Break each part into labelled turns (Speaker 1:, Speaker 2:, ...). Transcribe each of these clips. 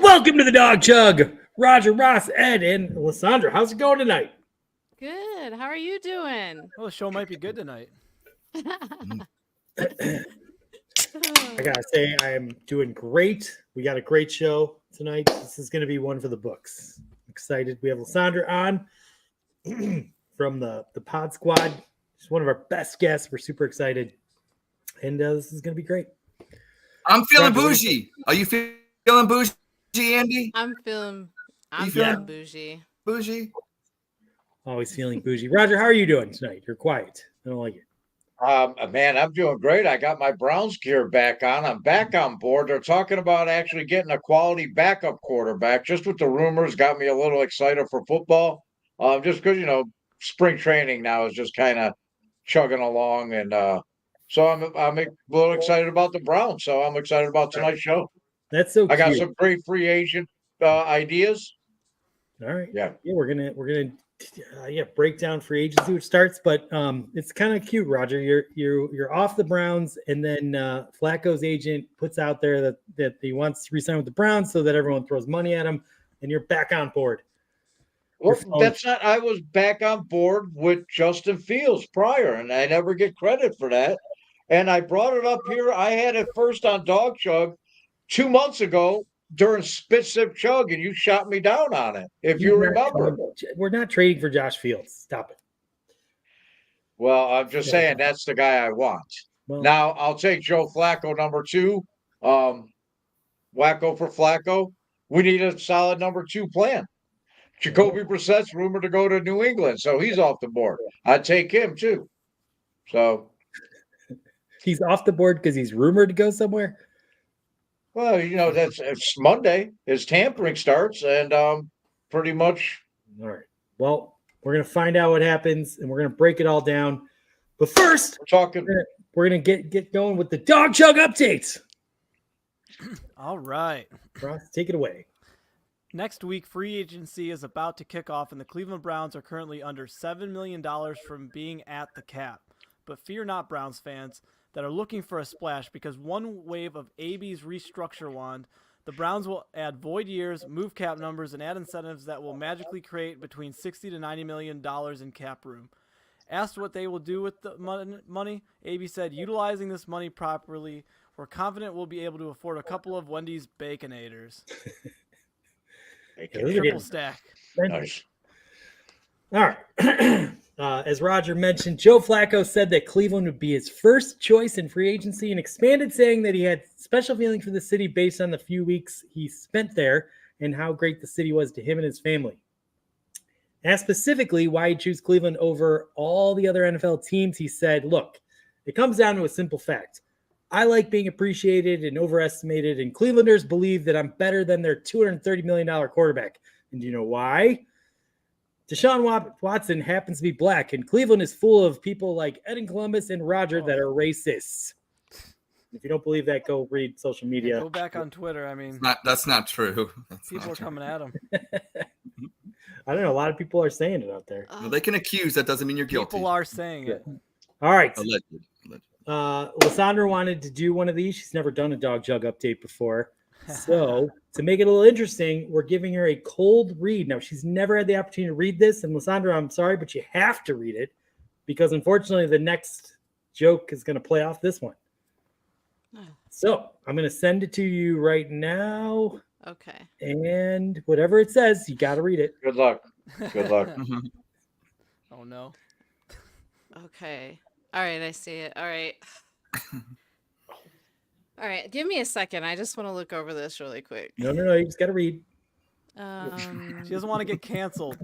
Speaker 1: Welcome to the Dog Chug. Roger, Ross, Ed, and Lysandra. How's it going tonight?
Speaker 2: Good. How are you doing?
Speaker 3: Well, the show might be good tonight.
Speaker 1: I gotta say, I am doing great. We got a great show tonight. This is going to be one for the books. Excited. We have Lysandra on from the Pod Squad. She's one of our best guests. We're super excited. And this is going to be great.
Speaker 4: I'm feeling bougie. Are you feeling bougie, Andy?
Speaker 2: I'm feeling bougie.
Speaker 4: Bougie?
Speaker 1: Always feeling bougie. Roger, how are you doing tonight? You're quiet. I don't like it.
Speaker 5: Man, I'm doing great. I got my Browns gear back on. I'm back on board. They're talking about actually getting a quality backup quarterback. Just with the rumors, got me a little excited for football. Just because spring training now is just kind of chugging along, and so I'm a little excited about the Browns. So I'm excited about tonight's show.
Speaker 1: That's so cute.
Speaker 5: I got some great free agent ideas.
Speaker 1: All right.
Speaker 5: Yeah.
Speaker 1: We're gonna break down free agency, which starts, but it's kind of cute, Roger. You're off the Browns, and then Flacco's agent puts out there that he wants to resign with the Browns so that everyone throws money at him, and you're back on board.
Speaker 5: Well, that's not. I was back on board with Justin Fields prior, and I never get credit for that. And I brought it up here. I had it first on Dog Chug 2 months ago during Spit Sip Chug, and you shot me down on it, if you remember.
Speaker 1: We're not trading for Josh Fields. Stop it.
Speaker 5: Well, I'm just saying that's the guy I want.
Speaker 1: Well,
Speaker 5: Now, I'll take Joe Flacco number 2. Wacko for Flacco. We need a solid number 2 plan. Jacoby Brissett's rumored to go to New England, so he's off the board. I'd take him too. So
Speaker 1: he's off the board because he's rumored to go somewhere.
Speaker 5: well, it's Monday. His tampering starts, and pretty much.
Speaker 1: All right. Well, we're gonna find out what happens, and we're gonna break it all down. But first, we're gonna get going with the Dog Chug updates.
Speaker 3: All right.
Speaker 1: Ross, take it away.
Speaker 3: Next week, free agency is about to kick off, and the Cleveland Browns are currently under $7 million from being at the cap. But fear not, Browns fans, that are looking for a splash, because one wave of AB's restructure wand, the Browns will add void years, move cap numbers, and add incentives that will magically create between $60 to $90 million in cap room. Asked what they will do with the money, AB said, utilizing this money properly, we're confident we'll be able to afford a couple of Wendy's Baconators. Triple stack.
Speaker 5: Nice.
Speaker 1: All right. As Roger mentioned, Joe Flacco said that Cleveland would be his first choice in free agency, and expanded, saying that he had special feeling for the city based on the few weeks he spent there and how great the city was to him and his family. Asked specifically why he'd choose Cleveland over all the other NFL teams, he said, look, it comes down to a simple fact. I like being appreciated and overestimated, and Clevelanders believe that I'm better than their $230 million quarterback. And do you know why? Deshaun Watson happens to be black, and Cleveland is full of people like Ed and Columbus and Roger that are racists. If you don't believe that, go read social media.
Speaker 3: Yeah, go back on Twitter. I mean,
Speaker 4: that's not true.
Speaker 3: People are coming at him.
Speaker 1: I don't know. A lot of people are saying it out there.
Speaker 4: Well, they can accuse. That doesn't mean you're guilty.
Speaker 3: People are saying it.
Speaker 1: All right.
Speaker 4: Alleged.
Speaker 1: Lysandra wanted to do one of these. She's never done a Dog Jug update before. So to make it a little interesting, we're giving her a cold read. Now, she's never had the opportunity to read this. And Lysandra, I'm sorry, but you have to read it because unfortunately the next joke is going to play off this one. So I'm going to send it to you right now.
Speaker 2: Okay.
Speaker 1: And whatever it says, you got to read it.
Speaker 5: Good luck. Good luck.
Speaker 3: Oh, no.
Speaker 2: Okay. All right, I see it. All right. All right, give me a second. I just want to look over this really quick.
Speaker 1: No, you just got to read.
Speaker 3: She doesn't want to get canceled.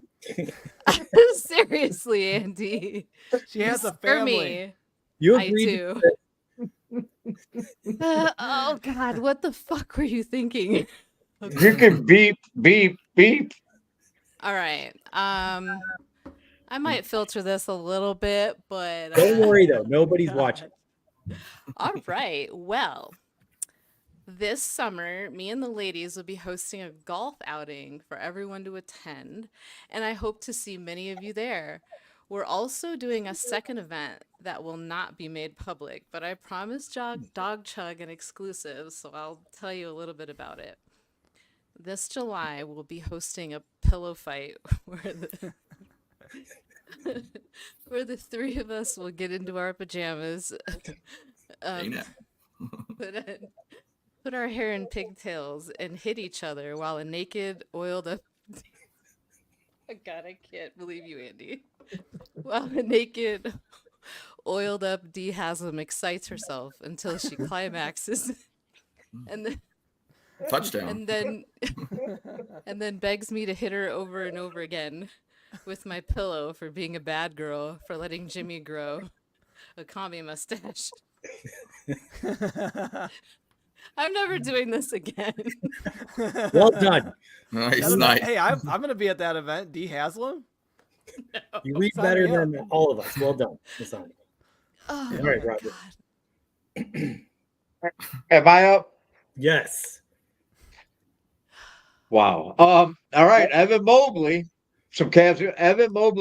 Speaker 2: Seriously, Andy.
Speaker 3: She has a family.
Speaker 1: You
Speaker 2: I do. Oh, God. What the fuck were you thinking?
Speaker 5: You can beep, beep, beep.
Speaker 2: All right. I might filter this a little bit, but
Speaker 1: Don't worry, though. Nobody's watching.
Speaker 2: All right. Well, this summer, me and the ladies will be hosting a golf outing for everyone to attend, and I hope to see many of you there. We're also doing a second event that will not be made public, but I promised Dog Chug an exclusive, so I'll tell you a little bit about it. this July we'll be hosting a pillow fight where the three of us will get into our pajamas,
Speaker 4: Dana.
Speaker 2: put our hair in pigtails, and hit each other while a naked, oiled up. God, I can't believe you, Andy. While a naked, oiled up Dee Haslam excites herself until she climaxes, and then
Speaker 4: Touchdown.
Speaker 2: and then begs me to hit her over and over again with my pillow for being a bad girl for letting Jimmy grow a commie mustache. I'm never doing this again.
Speaker 1: Well done.
Speaker 4: Nice, nice.
Speaker 3: Hey, I'm going to be at that event. Dee Haslam?
Speaker 1: You read
Speaker 3: Sign
Speaker 1: better
Speaker 3: me up.
Speaker 1: than all of us. Well done, Masani.
Speaker 2: Oh
Speaker 1: All right,
Speaker 2: my
Speaker 1: Roger.
Speaker 2: God.
Speaker 5: Am I up?
Speaker 1: Yes.
Speaker 5: Wow. All right. Evan Mobley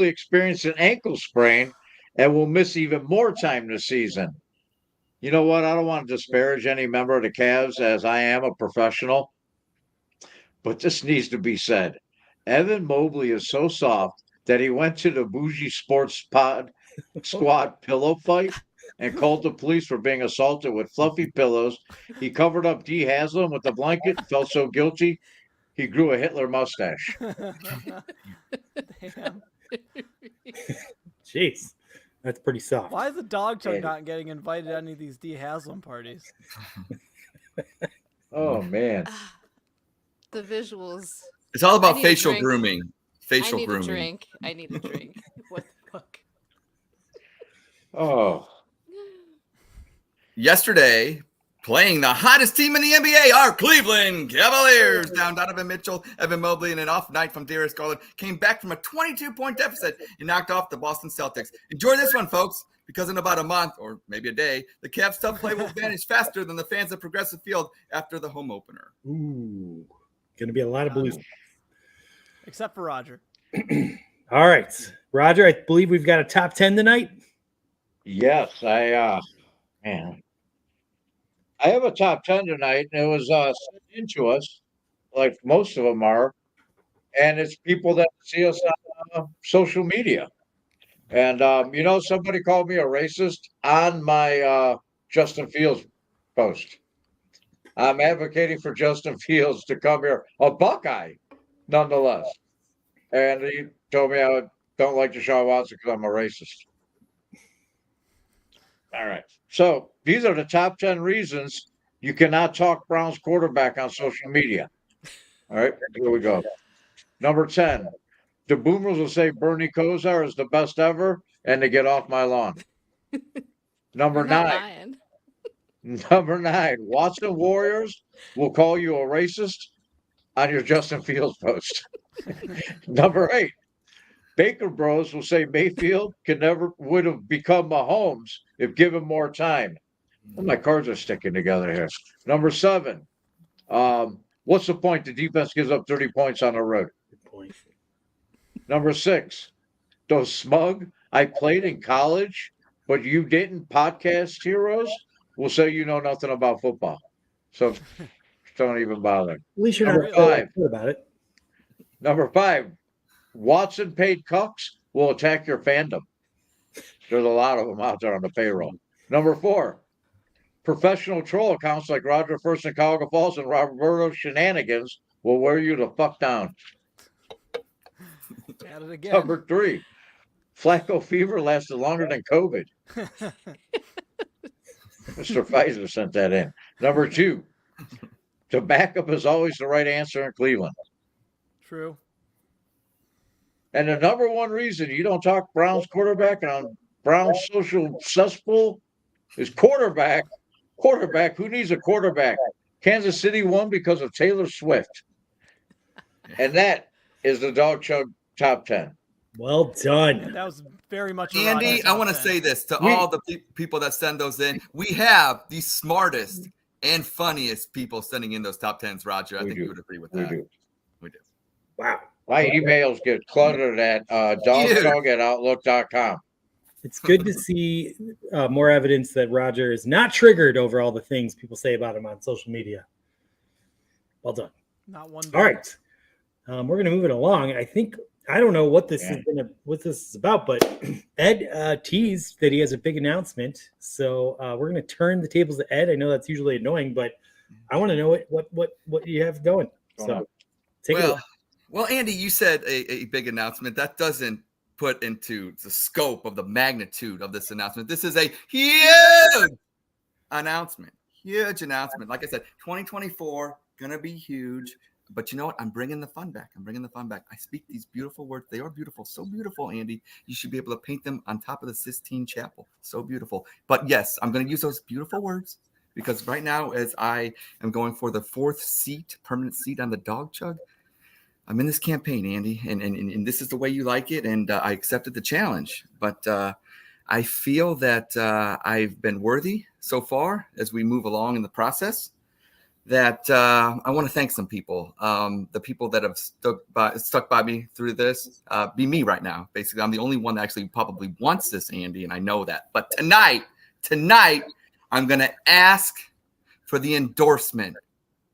Speaker 5: experienced an ankle sprain and will miss even more time this season. You know what? I don't want to disparage any member of the Cavs as I am a professional, but this needs to be said. Evan Mobley is so soft that he went to the Bougie Sports Pod Squad pillow fight and called the police for being assaulted with fluffy pillows. He covered up Dee Haslam with a blanket and felt so guilty he grew a Hitler mustache.
Speaker 3: Damn.
Speaker 1: Jeez. That's pretty soft.
Speaker 3: Why is the dog chug
Speaker 5: Yeah.
Speaker 3: not getting invited to any of these Dee Haslam parties?
Speaker 5: Oh man.
Speaker 2: The visuals.
Speaker 4: It's all
Speaker 2: I
Speaker 4: about
Speaker 2: need a
Speaker 4: facial
Speaker 2: drink.
Speaker 4: grooming.
Speaker 2: I
Speaker 4: Facial
Speaker 2: need
Speaker 4: grooming.
Speaker 2: a drink. I need a drink. What the fuck?
Speaker 5: Oh.
Speaker 4: Yesterday, playing the hottest team in the NBA, our Cleveland Cavaliers. Down Donovan Mitchell, Evan Mobley, and an off night from Darius Garland came back from a 22-point deficit and knocked off the Boston Celtics. Enjoy this one, folks, because in about a month or maybe a day, the Cavs' tough play will vanish faster than the fans at Progressive Field after the home opener.
Speaker 1: Ooh. Going to be a lot of blues.
Speaker 3: Except for Roger.
Speaker 1: All right. Roger, I believe we've got a top 10 tonight.
Speaker 5: Yes, I have a top 10 tonight, and it was sent into us, like most of them are, and it's people that see us on social media. And somebody called me a racist on my Justin Fields post. I'm advocating for Justin Fields to come here, a Buckeye, nonetheless. And he told me I don't like Deshaun Watson because I'm a racist. All right. So these are the top 10 reasons you cannot talk Browns quarterback on social media. All right. Here we go. Number 10. The boomers will say Bernie Kosar is the best ever and to get off my lawn. Number
Speaker 2: You're not
Speaker 5: 9.
Speaker 2: lying.
Speaker 5: Number 9. Watson Warriors will call you a racist on your Justin Fields post. Number 8. Baker Bros will say Mayfield would have become Mahomes if given more time. Well, my cards are sticking together here. Number 7. What's the point? The defense gives up 30 points on the road.
Speaker 1: Good point.
Speaker 5: Number 6. Those smug, I played in college, but you didn't podcast heroes will say you know nothing about football. So don't even bother.
Speaker 1: At least you're
Speaker 5: Number
Speaker 1: not
Speaker 5: 5.
Speaker 1: good about it.
Speaker 5: Number 5. Watson paid cucks will attack your fandom. There's a lot of them out there on the payroll. Number 4. Professional troll accounts like Roger First in Cuyahoga Falls and Roberto Shenanigans will wear you the fuck down.
Speaker 3: At it again.
Speaker 5: Number 3. Flacco fever lasted longer than COVID. Mr. Pfizer sent that in. Number 2. The backup is always the right answer in Cleveland.
Speaker 3: True.
Speaker 5: And the number one reason you don't talk Browns quarterback on Browns social cesspool is quarterback. Quarterback. Who needs a quarterback? Kansas City won because of Taylor Swift. And that is the Dog Chug top 10.
Speaker 1: Well done.
Speaker 3: That was very much a
Speaker 4: Andy,
Speaker 3: Roger
Speaker 4: I
Speaker 3: top
Speaker 4: want to
Speaker 3: 10.
Speaker 4: say this to all the people that send those in. We have the smartest and funniest people sending in those top 10s, Roger. I think you would agree with that. We do.
Speaker 1: Wow.
Speaker 5: My emails get cluttered at dogchug@outlook.com.
Speaker 1: It's good to see more evidence that Roger is not triggered over all the things people say about him on social media. Well done.
Speaker 3: Not one bit.
Speaker 1: All right. We're going to move it along. I don't know what this
Speaker 5: Yeah.
Speaker 1: what this is about, but Ed teased that he has a big announcement. So we're going to turn the tables to Ed. I know that's usually annoying, but I want to know what you have going. So take it away.
Speaker 4: Well, Andy, you said a big announcement. That doesn't put into the scope of the magnitude of this announcement. This is a huge announcement. Huge announcement. Like I said, 2024 gonna be huge. But you know what? I'm bringing the fun back. I speak these beautiful words. They are beautiful. So beautiful, Andy. You should be able to paint them on top of the Sistine Chapel. So beautiful. But yes, I'm going to use those beautiful words because right now, as I am going for the 4th permanent seat on the dog chug, I'm in this campaign, Andy, and this is the way you like it. And I accepted the challenge. But I feel that I've been worthy so far as we move along in the process. That I want to thank some people, the people that have stuck by me through this, be me right now. Basically, I'm the only one that actually probably wants this, Andy, and I know that. But tonight, I'm going to ask for the endorsement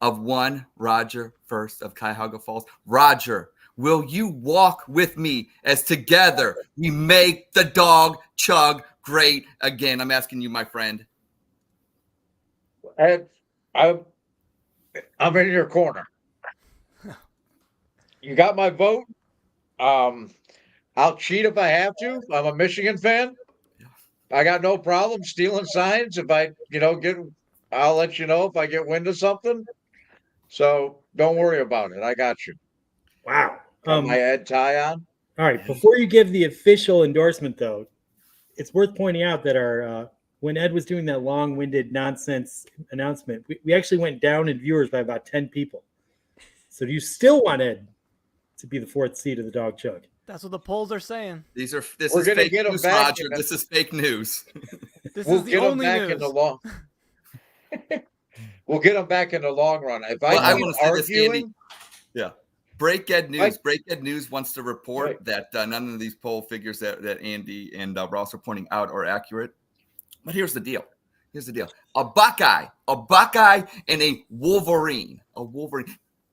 Speaker 4: of one Roger First of Cuyahoga Falls. Roger, will you walk with me as together we make the dog chug great again? I'm asking you, my friend.
Speaker 5: I'm in your corner. You got my vote. I'll cheat if I have to. I'm a Michigan fan. I got no problem stealing signs. If I, I'll let you know if I get wind of something. So don't worry about it. I got you.
Speaker 1: Wow.
Speaker 5: Got my Ed tie on.
Speaker 1: All right. Before you give the official endorsement, though, it's worth pointing out that our when Ed was doing that long-winded nonsense announcement, we actually went down in viewers by about 10 people. So do you still want Ed to be the 4th seat of the dog chug?
Speaker 3: That's what the polls are saying.
Speaker 4: This is
Speaker 5: gonna
Speaker 4: fake
Speaker 5: get 'em
Speaker 4: news,
Speaker 5: back
Speaker 4: Roger. This is fake news.
Speaker 3: This is the only news.
Speaker 5: We'll get them back in the long run. If I keep arguing,
Speaker 4: Break Ed News wants to report that none of these poll figures that Andy and Ross are pointing out are accurate. But here's the deal. A Buckeye, and a Wolverine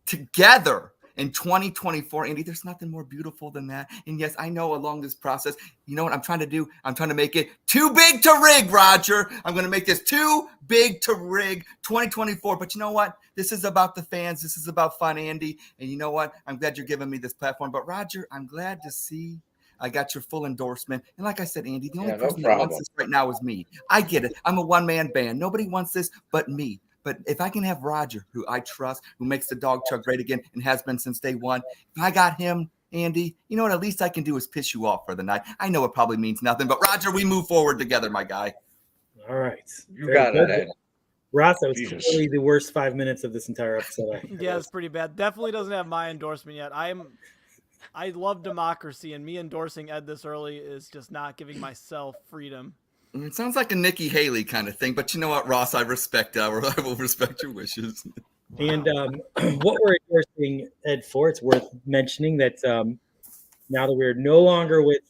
Speaker 4: together in 2024. Andy, there's nothing more beautiful than that. And yes, I know along this process, you know what I'm trying to do? I'm trying to make it too big to rig, Roger. I'm going to make this too big to rig 2024. But you know what? This is about the fans. This is about fun, Andy. And you know what? I'm glad you're giving me this platform. But Roger, I'm glad to see I got your full endorsement. And like I said, Andy, the only person that wants this right now is me. I get it. I'm a one-man band. Nobody wants this but me. But if I can have Roger, who I trust, who makes the dog chug great again and has been since day one, if I got him, Andy, you know what? At least I can do is piss you off for the night. I know it probably means nothing, but Roger, we move forward together, my guy.
Speaker 1: All right.
Speaker 5: You got it, Ed.
Speaker 1: Ross, that was clearly the worst 5 minutes of this entire episode.
Speaker 3: Yeah, it's pretty bad. Definitely doesn't have my endorsement yet. I love democracy, and me endorsing Ed this early is just not giving myself freedom.
Speaker 4: It sounds like a Nikki Haley kind of thing, but you know what, Ross? I will respect your wishes.
Speaker 1: And what we're endorsing Ed for, it's worth mentioning that now that we're no longer with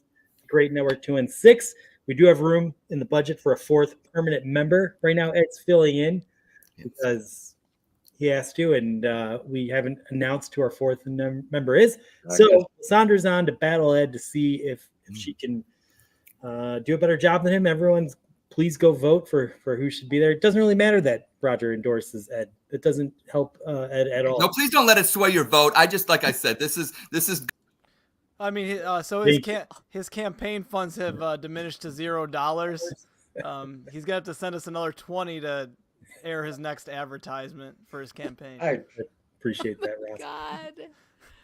Speaker 1: Great Network 2 and 6, we do have room in the budget for a 4th permanent member. Right now, Ed's filling in because he has to, and we haven't announced who our 4th member is. So Sandra's on to battle Ed to see if she can do a better job than him. Everyone's please go vote for who should be there. It doesn't really matter that Roger endorses Ed. It doesn't help Ed at all.
Speaker 4: No, please don't let it sway your vote. I just, like I said, this is.
Speaker 3: I mean, so his campaign funds have diminished to $0. He's gonna have to send us another 20 to air his next advertisement for his campaign.
Speaker 5: I
Speaker 1: appreciate that, Ross.
Speaker 2: God.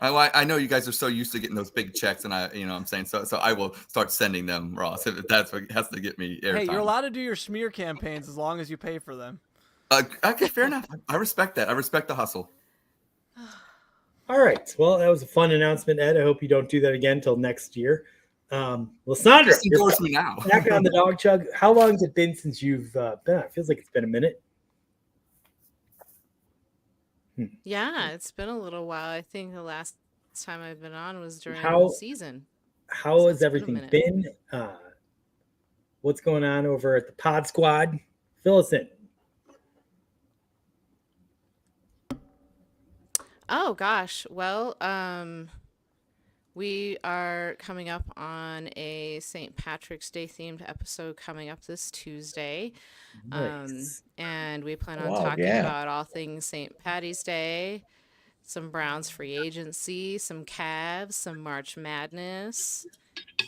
Speaker 4: I know you guys are so used to getting those big checks, and I'm saying so I will start sending them, Ross, if that's what has to get me airtime.
Speaker 3: Hey, you're allowed to do your smear campaigns as long as you pay for them.
Speaker 4: Okay, fair enough. I respect that. I respect the hustle.
Speaker 1: All right. Well, that was a fun announcement, Ed. I hope you don't do that again until next year. Sandra,
Speaker 4: endorse me now.
Speaker 1: Back on the dog chug. How long has it been since you've been on? It feels like it's been a minute.
Speaker 2: Yeah, it's been a little while. I think the last time I've been on was during the season.
Speaker 1: How has everything been? What's going on over at the Pod Squad? Fill us in.
Speaker 2: Oh gosh. Well, we are coming up on a St. Patrick's Day themed episode coming up this Tuesday.
Speaker 1: Nice.
Speaker 2: And we plan on
Speaker 5: Wow,
Speaker 2: talking
Speaker 5: yeah.
Speaker 2: about all things St. Patty's Day, some Browns free agency, some Cavs, some March Madness,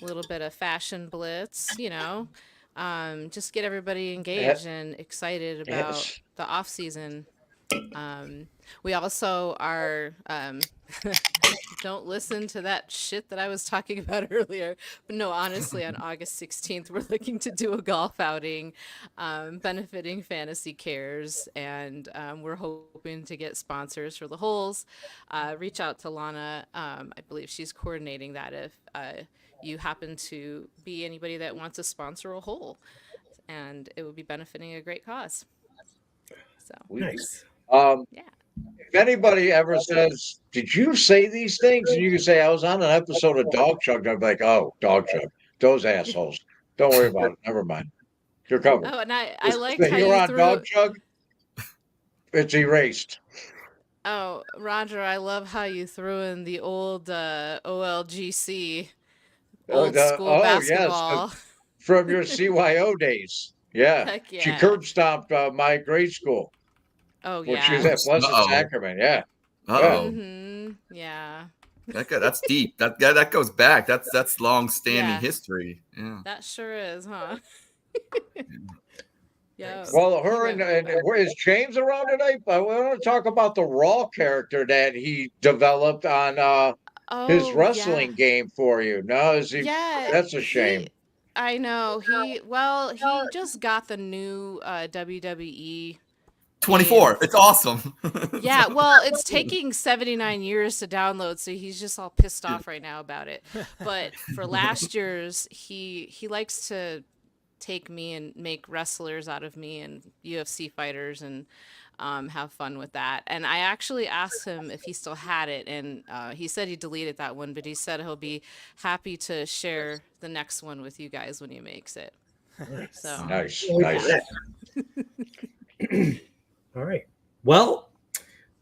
Speaker 2: a little bit of fashion blitz, just get everybody
Speaker 5: Eh,
Speaker 2: engaged and excited about
Speaker 5: Yes.
Speaker 2: the off season. We also are don't listen to that shit that I was talking about earlier. But no, honestly, on August 16th, we're looking to do a golf outing benefiting Fantasy Cares. And we're hoping to get sponsors for the holes. Reach out to Lana. I believe she's coordinating that if you happen to be anybody that wants to sponsor a hole. And it would be benefiting a great cause. So,
Speaker 1: Nice.
Speaker 2: yeah.
Speaker 5: If anybody ever says, "Did you say these things?" and you can say, "I was on an episode of Dog Chug," I'd be like, "Oh, Dog Chug, those assholes. Don't worry about it. Never mind. You're covered.
Speaker 2: Oh, and I
Speaker 5: Just
Speaker 2: liked how
Speaker 5: you're
Speaker 2: you
Speaker 5: on
Speaker 2: threw.
Speaker 5: Dog Chug. It's erased."
Speaker 2: Oh, Roger, I love how you threw in the old OLGC, old school
Speaker 5: Yes,
Speaker 2: basketball.
Speaker 5: from your CYO days. Yeah,
Speaker 2: Heck
Speaker 5: she
Speaker 2: yeah.
Speaker 5: curb stomped my grade school
Speaker 2: Oh
Speaker 5: when she was
Speaker 2: yeah.
Speaker 5: at Blessed
Speaker 4: Uh-oh.
Speaker 5: Sacrament. Yeah,
Speaker 4: Uh-oh.
Speaker 2: Yeah.
Speaker 4: That's deep. That goes back. That's long-standing
Speaker 2: Yeah.
Speaker 4: history. Yeah.
Speaker 2: That sure is, huh? Yeah.
Speaker 5: Well, her and is James around tonight? But we want to talk about the Raw character that he developed on his
Speaker 2: Oh yeah.
Speaker 5: wrestling game for you. No, is he?
Speaker 2: Yeah.
Speaker 5: That's a shame.
Speaker 2: I know. He just got the new WWE
Speaker 4: 24.
Speaker 2: game.
Speaker 4: It's awesome.
Speaker 2: Yeah, well, it's taking 79 years to download, so he's just all pissed off right now about it. But for last year's, he likes to take me and make wrestlers out of me and UFC fighters and have fun with that. And I actually asked him if he still had it, and he said he deleted that one, but he said he'll be happy to share the next one with you guys when he makes it. So
Speaker 5: Nice,
Speaker 1: Look at
Speaker 5: nice.
Speaker 1: that. All right. Well,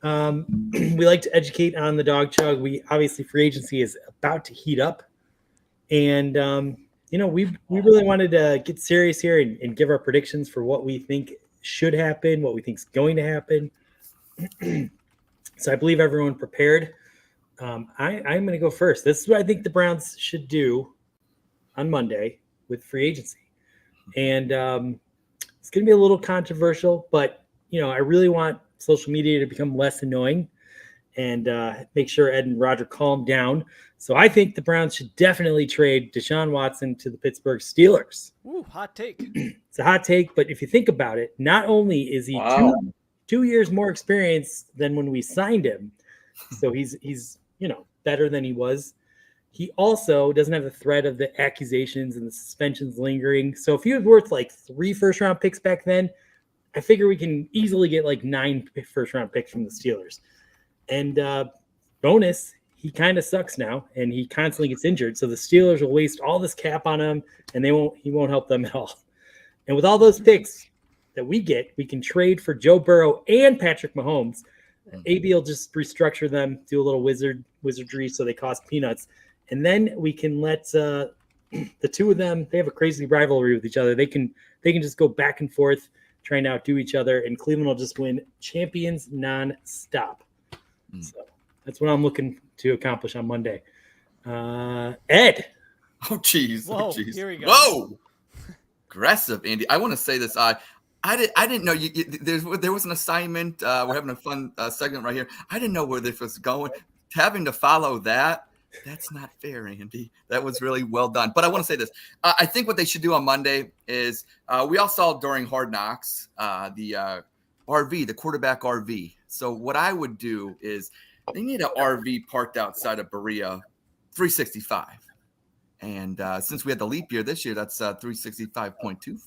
Speaker 1: we like to educate on the dog chug. We obviously free agency is about to heat up, and we really wanted to get serious here and give our predictions for what we think should happen, what we think is going to happen. So I believe everyone prepared. I'm going to go first. This is what I think the Browns should do on Monday with free agency, and it's going to be a little controversial, but I really want social media to become less annoying and make sure Ed and Roger calm down. So I think the Browns should definitely trade Deshaun Watson to the Pittsburgh Steelers.
Speaker 3: Ooh, hot take.
Speaker 1: It's a hot take, but if you think about it, not only is he
Speaker 5: Wow.
Speaker 1: two years more experienced than when we signed him, so he's better than he was. He also doesn't have the threat of the accusations and the suspensions lingering. So if he was worth like 3 first-round picks back then, I figure we can easily get like 9 first-round picks from the Steelers. And bonus, he kind of sucks now, and he constantly gets injured. So the Steelers will waste all this cap on him, and he won't help them at all. And with all those picks that we get, we can trade for Joe Burrow and Patrick Mahomes. AB will just restructure them, do a little wizardry so they cost peanuts. And then we can let the two of them, they have a crazy rivalry with each other. They can just go back and forth, trying to outdo each other, and Cleveland will just win champions nonstop. So that's what I'm looking to accomplish on Monday. Ed.
Speaker 4: Oh, geez.
Speaker 3: Whoa,
Speaker 4: Oh, geez.
Speaker 3: here we go.
Speaker 4: Whoa. Aggressive, Andy. I want to say this. I didn't know there was an assignment. We're having a fun segment right here. I didn't know where this was going. Having to follow that's not fair, Andy. That was really well done. But I want to say this. I think what they should do on Monday is we all saw during Hard Knocks the RV, the quarterback RV. So what I would do is they need an RV parked outside of Berea 365. And since we had the leap year this year, that's 365.25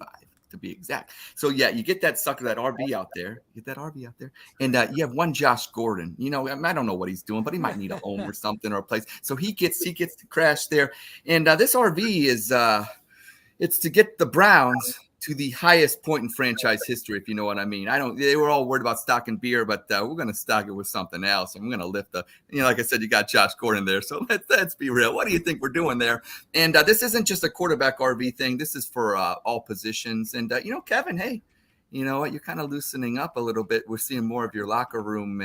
Speaker 4: to be exact. So yeah, you get that sucker, that RV out there, and you have one Josh Gordon. I don't know what he's doing, but he might need a home or something or a place. So he gets to crash there. And this RV is it's to get the Browns to the highest point in franchise history, if you know what I mean. They were all worried about stocking beer, but we're going to stock it with something else. And we're going to lift like I said, you got Josh Gordon there. So let's be real. What do you think we're doing there? And this isn't just a quarterback RV thing. This is for all positions. And, Kevin, hey, you know what? You're kind of loosening up a little bit. We're seeing more of your locker room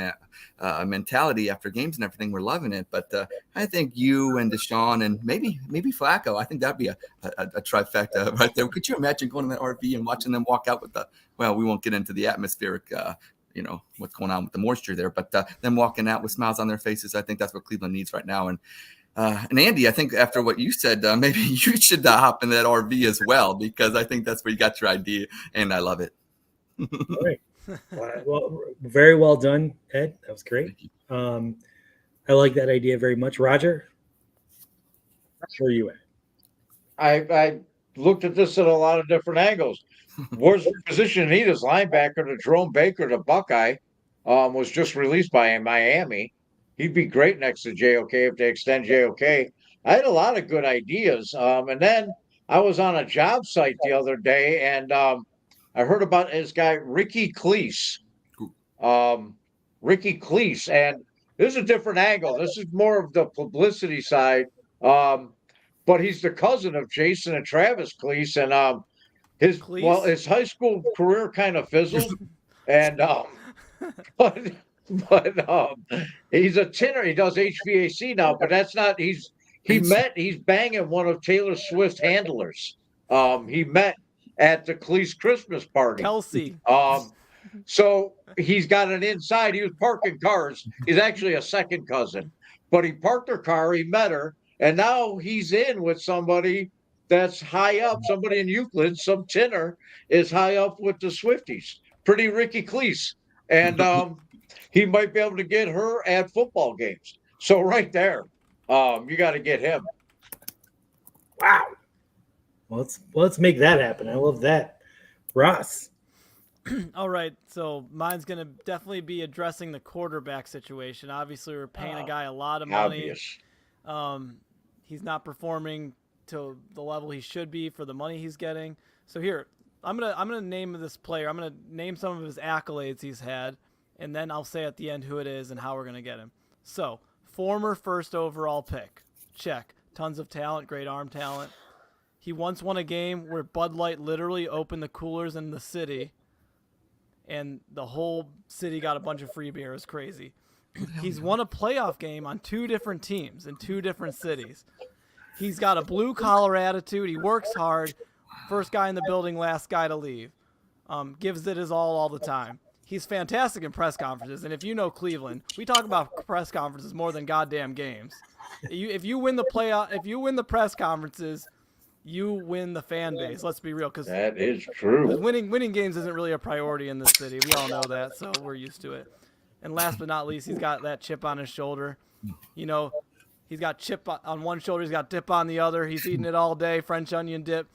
Speaker 4: mentality after games and everything. We're loving it. But I think you and Deshaun and maybe Flacco, I think that'd be a trifecta right there. Could you imagine going to that RV and watching them walk out with we won't get into the atmospheric, what's going on with the moisture there, but them walking out with smiles on their faces. I think that's what Cleveland needs right now. And Andy, I think after what you said, maybe you should hop in that RV as well, because I think that's where you got your idea, and I love it.
Speaker 1: All right. Well, very well done, Ed. That was great. I like that idea very much. Roger, where are you at?
Speaker 5: I looked at this at a lot of different angles. Where's the position need is linebacker to Jerome Baker, the Buckeye, was just released by Miami. He'd be great next to JOK if they extend JOK. I had a lot of good ideas. And then I was on a job site the other day, and I heard about this guy, Ricky Cleese. Ricky Cleese. And this is a different angle. This is more of the publicity side. But he's the cousin of Jason and Travis Cleese. And his high school career kind of fizzled. And but he's a tinner. He does HVAC now, but that's not he's banging one of Taylor Swift's handlers. He met at the Cleese Christmas party.
Speaker 3: Kelsey.
Speaker 5: So he's got an inside. He was parking cars. He's actually a second cousin. But he parked her car, he met her, and now he's in with somebody that's high up, somebody in Euclid, some tinner is high up with the Swifties. Pretty Ricky Cleese. And he might be able to get her at football games. So right there, you got to get him.
Speaker 1: Wow. Well, let's make that happen. I love that. Ross.
Speaker 3: All right, so mine's going to definitely be addressing the quarterback situation. Obviously, we're paying a guy a lot of money.
Speaker 5: Obvious.
Speaker 3: He's not performing to the level he should be for the money he's getting. So here, I'm gonna name this player. I'm gonna name some of his accolades he's had, and then I'll say at the end who it is and how we're gonna get him. So, former first overall pick, check. Tons of talent, great arm talent. He once won a game where Bud Light literally opened the coolers in the city, and the whole city got a bunch of free beer. It was crazy. He's won a playoff game on 2 different teams in 2 different cities. He's got a blue-collar attitude. He works hard. First guy in the building, last guy to leave. Gives it his all the time. He's fantastic in press conferences. And if you know Cleveland, we talk about press conferences more than goddamn games. If you win the press conferences, you win the fan base. Let's be real, because
Speaker 5: that is true.
Speaker 3: Winning games isn't really a priority in this city. We all know that, so we're used to it. And last but not least, he's got that chip on his shoulder. You know, he's got chip on one shoulder, he's got dip on the other. He's eating it all day, French onion dip.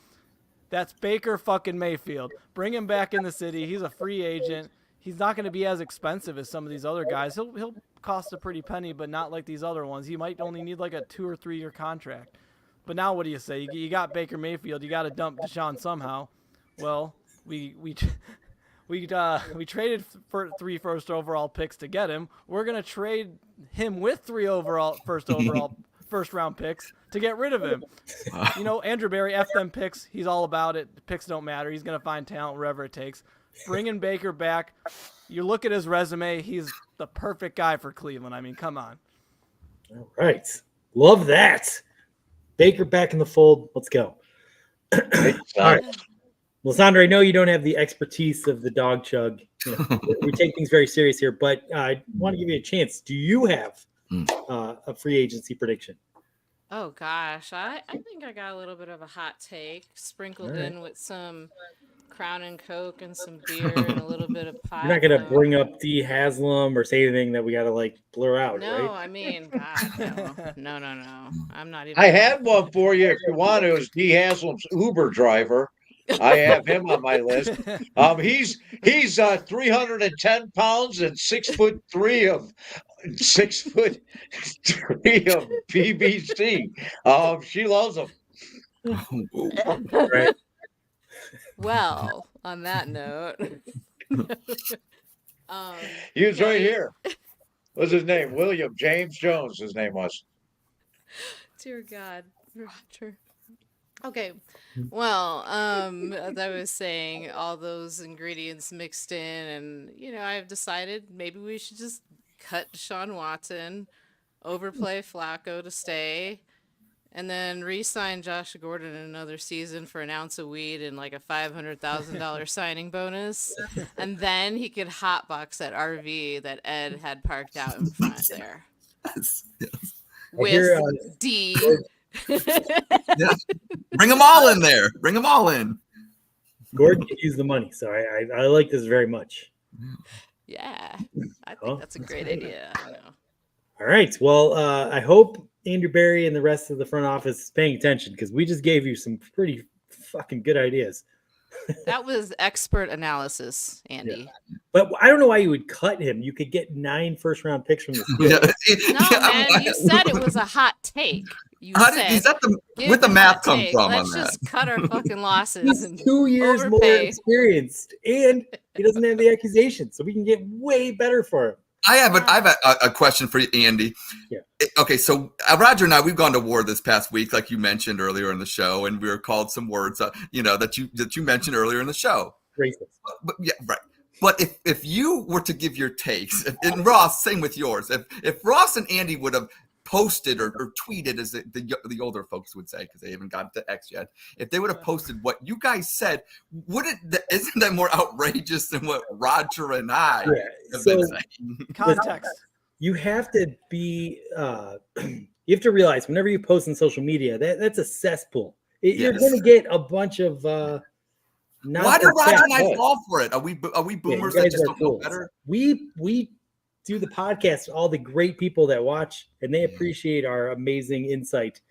Speaker 3: That's Baker fucking Mayfield. Bring him back in the city. He's a free agent. He's not going to be as expensive as some of these other guys. He'll cost a pretty penny, but not like these other ones. He might only need like a 2 or 3 year contract. But now what do you say? You got Baker Mayfield. You got to dump Deshaun somehow. Well, we traded for 3 first overall picks to get him. We're going to trade him with 3 first round picks to get rid of him. You know, Andrew Berry, F them picks. He's all about it. The picks don't matter. He's going to find talent wherever it takes. Bringing Baker back. You look at his resume. He's the perfect guy for Cleveland. I mean, come on.
Speaker 1: All right. Love that. Baker back in the fold. Let's go. All right. Lysandra, I know you don't have the expertise of the dog chug. You know, we take things very serious here, but I want to give you a chance. Do you have a free agency prediction?
Speaker 2: Oh gosh, I think I got a little bit of a hot take sprinkled in with some Crown and Coke and some beer and a little bit of pie.
Speaker 1: You're not gonna bring up D Haslam or say anything that we gotta like blur out,
Speaker 2: no,
Speaker 1: right?
Speaker 2: I mean, God, no. I'm not even.
Speaker 5: I had one for you if you want. It was D. Haslam's Uber driver. I have him on my list. He's 310 pounds and 6'3" of BBC. She loves him.
Speaker 1: Right.
Speaker 2: Well, on that note,
Speaker 5: He was right
Speaker 2: Kelly,
Speaker 5: here. What's his name? William James Jones, his name was.
Speaker 2: dear God, Roger. Okay. Well, as I was saying, all those ingredients mixed in, and I've decided maybe we should just cut Deshaun Watson, overplay Flacco to stay, and then re-sign Josh Gordon another season for an ounce of weed and like a $500,000 signing bonus, and then he could hotbox that RV that Ed had parked out in front there
Speaker 4: Yes.
Speaker 1: I hear,
Speaker 2: with D.
Speaker 4: Yeah. Bring them all in there. Bring them all in.
Speaker 1: Gordon could use the money, so I like this very much.
Speaker 2: Yeah, I think
Speaker 1: Oh,
Speaker 2: that's a
Speaker 1: that's
Speaker 2: great
Speaker 1: good.
Speaker 2: idea. I know.
Speaker 1: All right. Well, I hope Andrew Barry and the rest of the front office is paying attention because we just gave you some pretty fucking good ideas.
Speaker 2: That was expert analysis, Andy.
Speaker 1: But I don't know why you would cut him. You could get 9 first-round picks from the Steelers.
Speaker 2: No, man, you said it was a hot take. You said,
Speaker 4: is that
Speaker 2: "Give
Speaker 4: where'd the
Speaker 2: me
Speaker 4: math
Speaker 2: hot
Speaker 4: come
Speaker 2: take.
Speaker 4: from
Speaker 2: Let's
Speaker 4: on that?
Speaker 2: just cut our fucking losses
Speaker 1: He's
Speaker 2: and
Speaker 1: 2 years more
Speaker 2: overpay."
Speaker 1: experienced, and he doesn't have the accusation, so we can get way better for him.
Speaker 4: I have a question for you, Andy.
Speaker 1: Yeah.
Speaker 4: Okay, so Roger and I, we've gone to war this past week, like you mentioned earlier in the show, and we were called some words, that you mentioned earlier in the show.
Speaker 1: Racist.
Speaker 4: But yeah, right. But if you were to give your takes, and Ross, same with yours. If Ross and Andy would have posted or tweeted, as the older folks would say, because they haven't gotten to X yet, if they would have posted what you guys said, isn't that more outrageous than what Roger and I have been saying?
Speaker 3: Context.
Speaker 1: You have to be you have to realize whenever you post on social media that's a cesspool. You're
Speaker 4: Yes.
Speaker 1: going to get a bunch of
Speaker 4: why do Roger and I fall for it? Are we boomers that just don't know
Speaker 1: fools.
Speaker 4: better?
Speaker 1: We do the podcast, all the great people that watch, and they appreciate our amazing insight.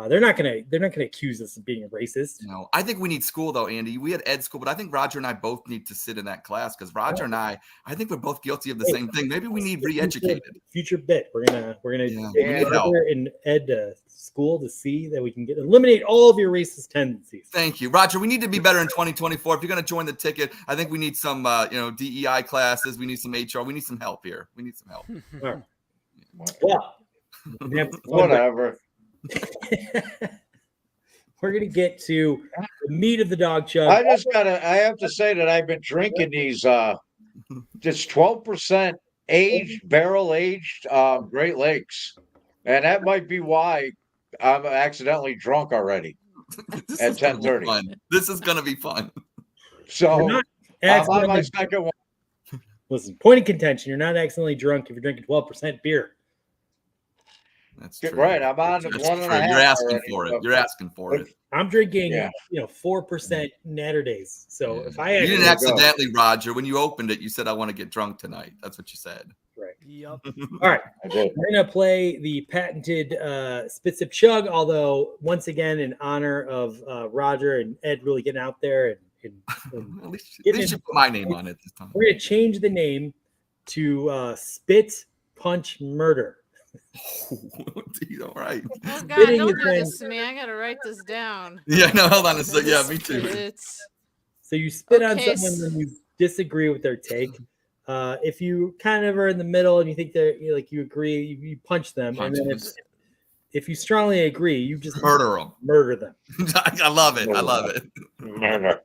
Speaker 1: They're not gonna accuse us of being a racist.
Speaker 4: No, I think we need school though, Andy. We had ed school, but I think Roger and I both need to sit in that class because Roger and I think we're both guilty of the same thing. Maybe we need re-educated.
Speaker 1: Future bit. We're gonna
Speaker 4: need help.
Speaker 1: in ed school to see that we can eliminate all of your racist tendencies.
Speaker 4: Thank you, Roger. We need to be better in 2024. If you're going to join the ticket, I think we need some DEI classes. We need some HR. We need some help here. We need some help.
Speaker 1: All right. Well,
Speaker 5: Whatever.
Speaker 1: we're gonna get to the meat of the dog chug.
Speaker 5: I have to say that I've been drinking these just 12% barrel aged Great Lakes. And that might be why I'm accidentally drunk already at 10:30.
Speaker 4: This is gonna be fun.
Speaker 5: So I'm on my
Speaker 1: accidentally,
Speaker 5: second one.
Speaker 1: listen, point of contention, you're not accidentally drunk if you're drinking 12% beer.
Speaker 4: That's true.
Speaker 5: Right, I'm on
Speaker 4: That's
Speaker 5: one and a
Speaker 4: true.
Speaker 5: half.
Speaker 4: You're asking
Speaker 5: already,
Speaker 4: for it.
Speaker 5: but-
Speaker 4: You're asking for it.
Speaker 1: I'm drinking,
Speaker 5: Yeah.
Speaker 1: 4% Natter Days. So if I
Speaker 4: You
Speaker 1: actually
Speaker 4: didn't accidentally, Roger. When you opened it, you said, "I want to get drunk tonight." That's what you said.
Speaker 1: right.
Speaker 3: Yep.
Speaker 1: All right.
Speaker 5: I did.
Speaker 1: We're gonna play the patented spit sip chug. Although once again, in honor of Roger and Ed really getting out there and
Speaker 4: At least you put my name on it this time.
Speaker 1: we're gonna change the name to Spit Punch Murder.
Speaker 4: All right.
Speaker 2: Oh God,
Speaker 1: Spitting
Speaker 2: don't
Speaker 1: is
Speaker 2: do
Speaker 1: when-
Speaker 2: this to me. I gotta write this down.
Speaker 4: Yeah. No. Hold on a second. Yeah. Me too.
Speaker 2: It's
Speaker 1: So you spit on
Speaker 2: Okay,
Speaker 1: someone when you disagree with their take. If you kind of are in the middle and you think that you agree, you punch them.
Speaker 4: Punch
Speaker 1: and then
Speaker 4: them.
Speaker 1: if you strongly agree, you just
Speaker 4: Murder them.
Speaker 1: murder them.
Speaker 4: I love it. I love it.
Speaker 5: Murder.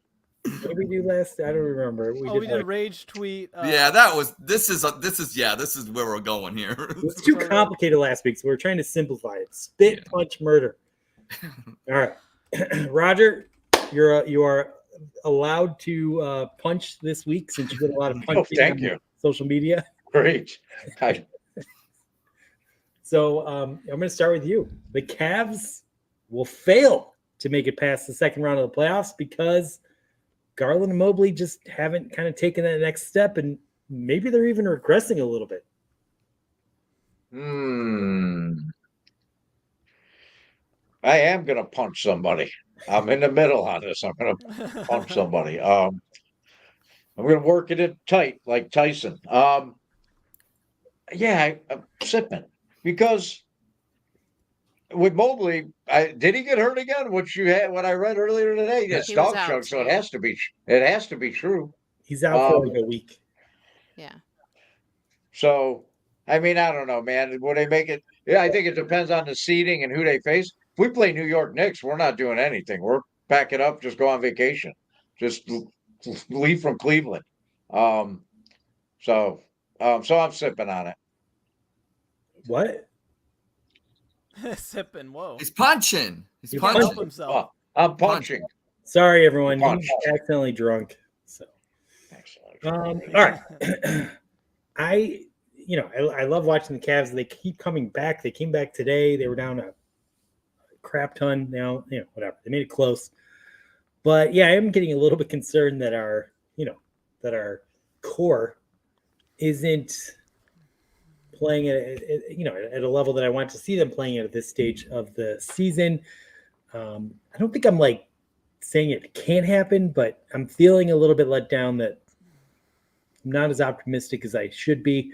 Speaker 1: What did we do last? I don't remember.
Speaker 3: We did a rage tweet.
Speaker 4: Yeah, this is where we're going here.
Speaker 1: It was too complicated last week, so we're trying to simplify it. Spit, punch, murder. All right, Roger, you are allowed to punch this week since you did a lot of punching
Speaker 5: thank
Speaker 1: on
Speaker 5: you.
Speaker 1: social media.
Speaker 5: Great.
Speaker 1: So I'm going to start with you. The Cavs will fail to make it past the second round of the playoffs because Garland and Mobley just haven't kind of taken that next step, and maybe they're even regressing a little bit.
Speaker 5: I am gonna punch somebody. I'm in the middle on this. I'm gonna punch somebody. I'm gonna work it in tight like Tyson. I'm sipping because with Mobley, did he get hurt again? What I read earlier today, it's
Speaker 2: He was
Speaker 5: dog
Speaker 2: out
Speaker 5: chug, so it
Speaker 2: too.
Speaker 5: has to be. It has to be true.
Speaker 1: He's out for like a week.
Speaker 2: Yeah.
Speaker 5: So, I mean, I don't know, man. Will they make it? Yeah, I think it depends on the seeding and who they face. If we play New York Knicks, we're not doing anything. We're packing up, just go on vacation, just leave from Cleveland. Um, so I'm sipping on it.
Speaker 1: What?
Speaker 3: Sipping. Whoa.
Speaker 4: He's punching. He's
Speaker 1: He
Speaker 3: Can't
Speaker 4: punching.
Speaker 3: help himself.
Speaker 5: I'm punching.
Speaker 1: Sorry, everyone.
Speaker 5: Punch.
Speaker 1: He's accidentally drunk. So,
Speaker 5: Excellent.
Speaker 1: all right. I love watching the Cavs. They keep coming back. They came back today. They were down a crap ton. Now, whatever. They made it close. But yeah, I am getting a little bit concerned that our core isn't playing at a level that I want to see them playing at this stage of the season. I don't think I'm like saying it can't happen, but I'm feeling a little bit let down that I'm not as optimistic as I should be.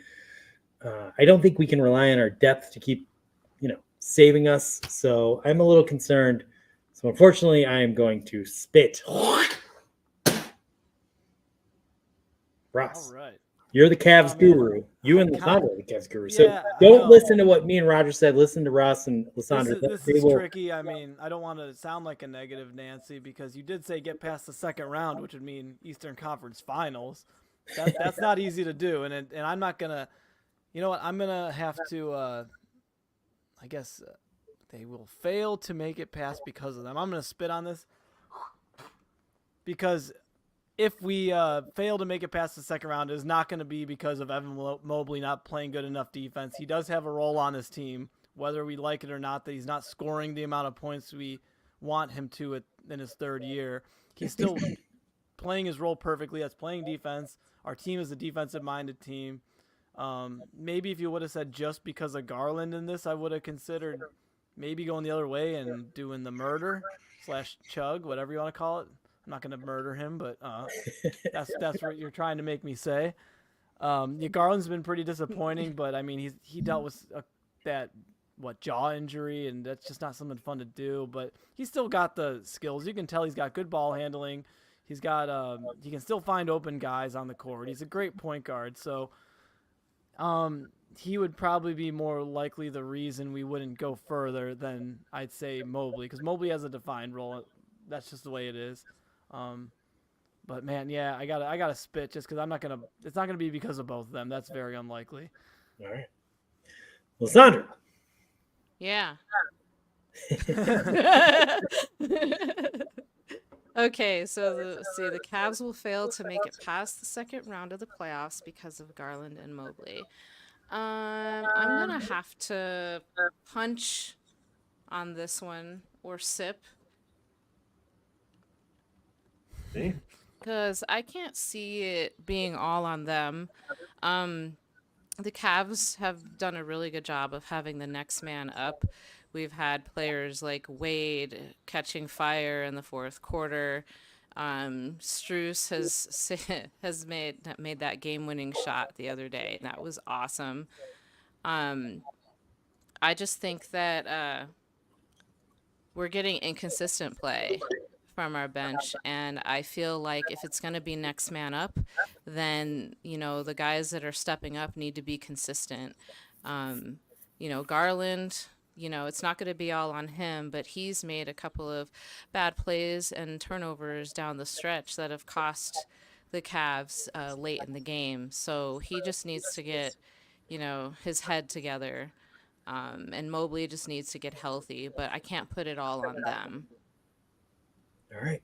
Speaker 1: I don't think we can rely on our depth to keep, saving us. So I'm a little concerned. So unfortunately, I am going to spit. Ross,
Speaker 3: All right.
Speaker 1: you're the Cavs
Speaker 3: I mean,
Speaker 1: guru. You and
Speaker 3: I'm
Speaker 1: Lysandra are the Cavs guru. So
Speaker 3: Yeah, I
Speaker 1: don't
Speaker 3: know.
Speaker 1: listen to what me and Roger said. Listen to Ross and Lysandra.
Speaker 3: This
Speaker 1: They
Speaker 3: is
Speaker 1: will-
Speaker 3: tricky. I mean, I don't want to sound like a negative Nancy because you did say get past the second round, which would mean Eastern Conference Finals. That's not easy to do, and I'm not gonna. You know what? I'm gonna have to. I guess they will fail to make it past because of them. I'm gonna spit on this because if we fail to make it past the second round, it is not going to be because of Evan Mobley not playing good enough defense. He does have a role on this team, whether we like it or not, that he's not scoring the amount of points we want him to in his third year. He's still playing his role perfectly. That's playing defense. Our team is a defensive-minded team. Maybe if you would have said just because of Garland in this, I would have considered maybe going the other way and doing the murder / chug, whatever you want to call it. I'm not going to murder him, but that's what you're trying to make me say. Garland's been pretty disappointing, but I mean he dealt with that jaw injury, and that's just not something fun to do. But he's still got the skills. You can tell he's got good ball handling. He's got he can still find open guys on the court. He's a great point guard. So he would probably be more likely the reason we wouldn't go further than I'd say Mobley, because Mobley has a defined role. That's just the way it is. But man, yeah, I gotta spit just because it's not gonna be because of both of them. That's very unlikely.
Speaker 1: All right. Lysandra.
Speaker 2: Yeah. Okay, so the Cavs will fail to make it past the second round of the playoffs because of Garland and Mobley. I'm gonna have to punch on this one or sip
Speaker 5: See?
Speaker 2: because I can't see it being all on them. The Cavs have done a really good job of having the next man up. We've had players like Wade catching fire in the fourth quarter. Strus has made that game-winning shot the other day, and that was awesome. I just think that we're getting inconsistent play from our bench, and I feel like if it's going to be next man up, then the guys that are stepping up need to be consistent. Garland, it's not going to be all on him, but he's made a couple of bad plays and turnovers down the stretch that have cost the Cavs late in the game. So he just needs to get his head together, and Mobley just needs to get healthy, but I can't put it all on them.
Speaker 1: All right.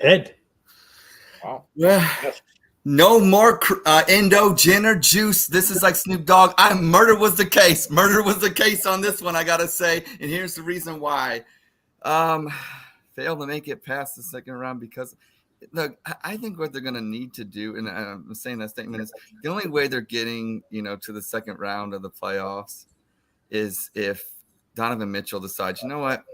Speaker 1: Ed.
Speaker 5: Wow.
Speaker 4: No more endo Jenner juice. This is like Snoop Dogg. Murder was the case. Murder was the case on this one, I gotta say. And here's the reason why. Failed to make it past the second round because look, I think what they're gonna need to do, and I'm saying that statement, is the only way they're getting, to the second round of the playoffs is if Donovan Mitchell decides, you know what?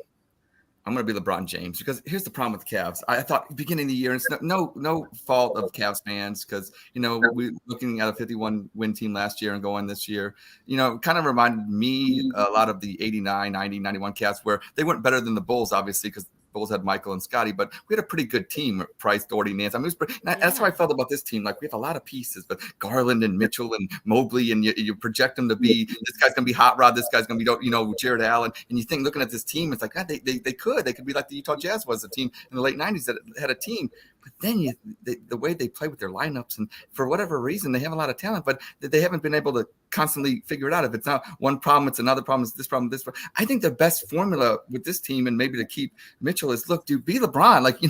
Speaker 4: I'm going to be LeBron James because here's the problem with the Cavs. I thought beginning of the year, and it's no fault of Cavs fans because, we looking at a 51 win team last year and going this year, it kind of reminded me a lot of the 89, 90, 91 Cavs where they weren't better than the Bulls, obviously, because Bulls had Michael and Scotty, but we had a pretty good team. Price, Doherty, Nance. I mean, that's how I felt about this team. Like we have a lot of pieces, but Garland and Mitchell and Mobley, and you project them to be this guy's going to be hot rod, this guy's going to be Jared Allen, and you think looking at this team, it's like God, they could be like the Utah Jazz was a team in the late '90s that had a team. But then the way they play with their lineups, and for whatever reason, they have a lot of talent, but they haven't been able to constantly figure it out. If it's not one problem, it's another problem. It's this problem, this problem. I think the best formula with this team, and maybe to keep Mitchell, is look, dude, be LeBron. Like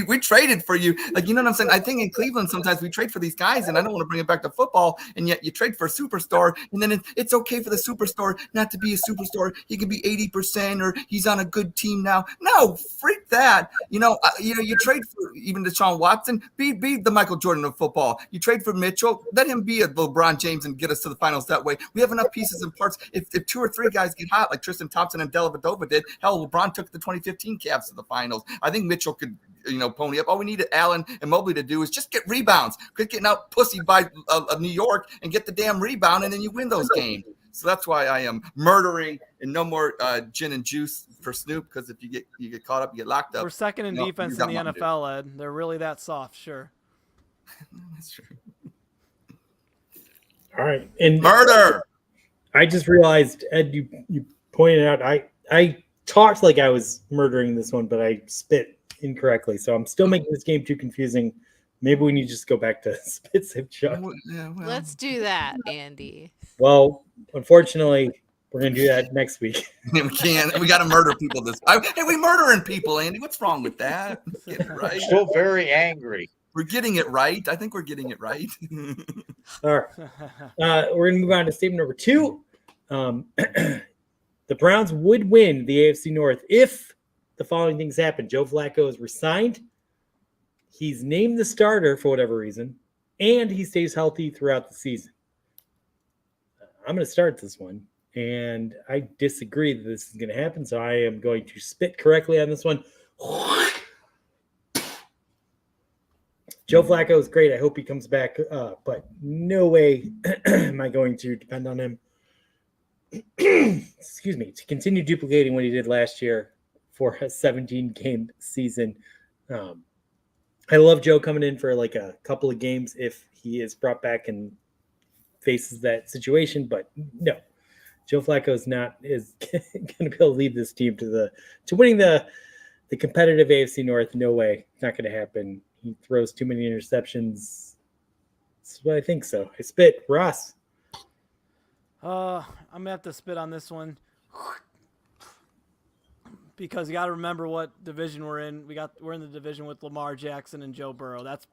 Speaker 4: we traded for you. Like what I'm saying. I think in Cleveland sometimes we trade for these guys, and I don't want to bring it back to football, and yet you trade for a superstar, and then it's okay for the superstar not to be a superstar. He can be 80%, or he's on a good team now. No, freak that. You trade for even Deshaun Watson, be the Michael Jordan of football. You trade for Mitchell, let him be a LeBron James and get us to the finals that way. We have enough pieces and parts. If 2 or 3 guys get hot like Tristan Thompson and Dellavedova did, hell, LeBron took the 2015 Cavs to the finals. I think Mitchell could pony up. All we needed Allen and Mobley to do is just get rebounds. Quit getting out pussy by New York and get the damn rebound, and then you win those games. So that's why I am murdering, and no more gin and juice for Snoop, because if you get caught up, you get locked up.
Speaker 3: We're second in defense in the NFL, Ed. They're really that soft, sure.
Speaker 4: That's true.
Speaker 1: All right. And
Speaker 4: murder.
Speaker 1: I just realized, Ed, you pointed out I talked like I was murdering this one, but I spit incorrectly. So I'm still making this game too confusing. Maybe we need to just go back to spit, sip, chuck.
Speaker 2: Let's do that, Andy.
Speaker 1: Well, unfortunately, we're going to do that next week.
Speaker 4: We can't. We got to murder people this time. Hey, we murdering people, Andy. What's wrong with that? Get it right.
Speaker 5: Still very angry.
Speaker 4: We're getting it right. I think we're getting it right.
Speaker 1: All right. We're going to move on to statement number 2. The Browns would win the AFC North if the following things happen. Joe Flacco is resigned. He's named the starter for whatever reason, and he stays healthy throughout the season. I'm going to start this one, and I disagree that this is going to happen, so I am going to spit correctly on this one. Joe Flacco is great. I hope he comes back, but no way am I going to depend on him excuse me, to continue duplicating what he did last year for a 17-game season. I love Joe coming in for like a couple of games if he is brought back and faces that situation, but no, Joe Flacco is going to be able to lead this team to winning the competitive AFC North. No way, not going to happen. He throws too many interceptions. That's what I think. So I spit. Ross.
Speaker 3: I'm gonna have to spit on this one because you got to remember what division we're in. We're in the division with Lamar Jackson and Joe Burrow. That's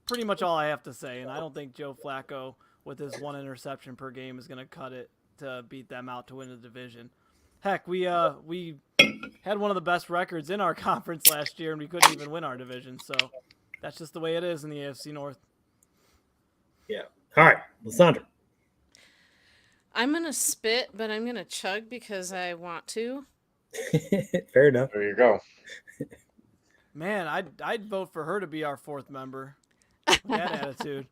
Speaker 3: pretty much all I have to say. And I don't think Joe Flacco, with his 1 interception per game, is gonna cut it to beat them out to win the division. Heck, we had one of the best records in our conference last year, and we couldn't even win our division. So that's just the way it is in the AFC North.
Speaker 1: Yeah. All right, Lysandra.
Speaker 2: I'm going to spit, but I'm going to chug because I want to.
Speaker 1: Fair enough.
Speaker 5: There you go.
Speaker 3: Man, I'd vote for her to be our 4th member. That attitude.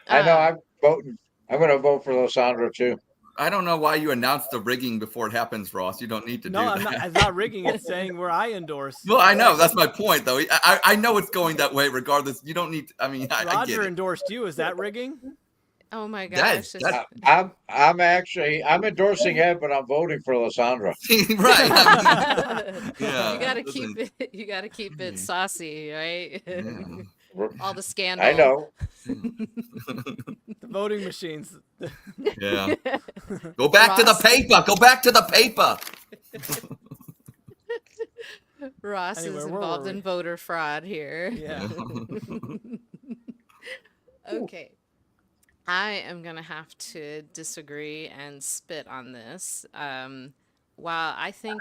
Speaker 5: I know. I'm voting. I'm going to vote for Lysandra too.
Speaker 4: I don't know why you announced the rigging before it happens, Ross. You don't need to do that.
Speaker 3: No, it's not rigging. It's saying where I endorse.
Speaker 4: Well, I know. That's my point, though. I know it's going that way regardless. You don't need to, I mean, I
Speaker 3: Roger
Speaker 4: get it.
Speaker 3: endorsed you. Is that rigging?
Speaker 2: Oh my gosh.
Speaker 5: I'm endorsing Ed, but I'm voting for Lysandra.
Speaker 4: Right.
Speaker 2: Yeah, you gotta keep it saucy, right?
Speaker 4: Yeah.
Speaker 2: All the scandal.
Speaker 5: I know.
Speaker 3: The voting machines.
Speaker 4: Yeah. Go back to the paper. Go back to the paper.
Speaker 2: Ross
Speaker 3: Anyway,
Speaker 2: is
Speaker 3: where
Speaker 2: involved
Speaker 3: were
Speaker 2: in
Speaker 3: we?
Speaker 2: voter fraud here.
Speaker 3: Yeah.
Speaker 2: Okay. I am going to have to disagree and spit on this. While I think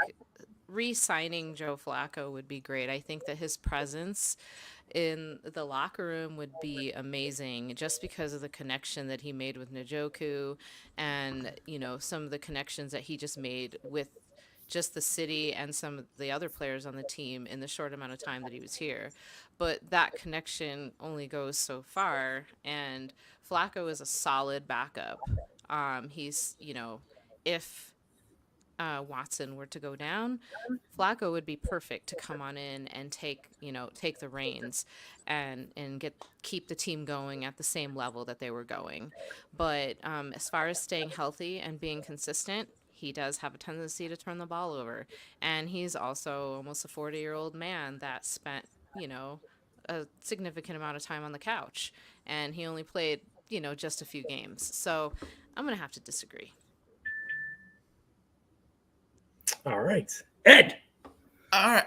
Speaker 2: re-signing Joe Flacco would be great, I think that his presence in the locker room would be amazing just because of the connection that he made with Njoku and, some of the connections that he just made with just the city and some of the other players on the team in the short amount of time that he was here. But that connection only goes so far. And Flacco is a solid backup. He's, if Watson were to go down, Flacco would be perfect to come on in and take the reins and keep the team going at the same level that they were going. But as far as staying healthy and being consistent, he does have a tendency to turn the ball over, and he's also almost a 40-year-old man that spent a significant amount of time on the couch, and he only played just a few games. So I'm gonna have to disagree.
Speaker 1: All right, Ed.
Speaker 4: All right,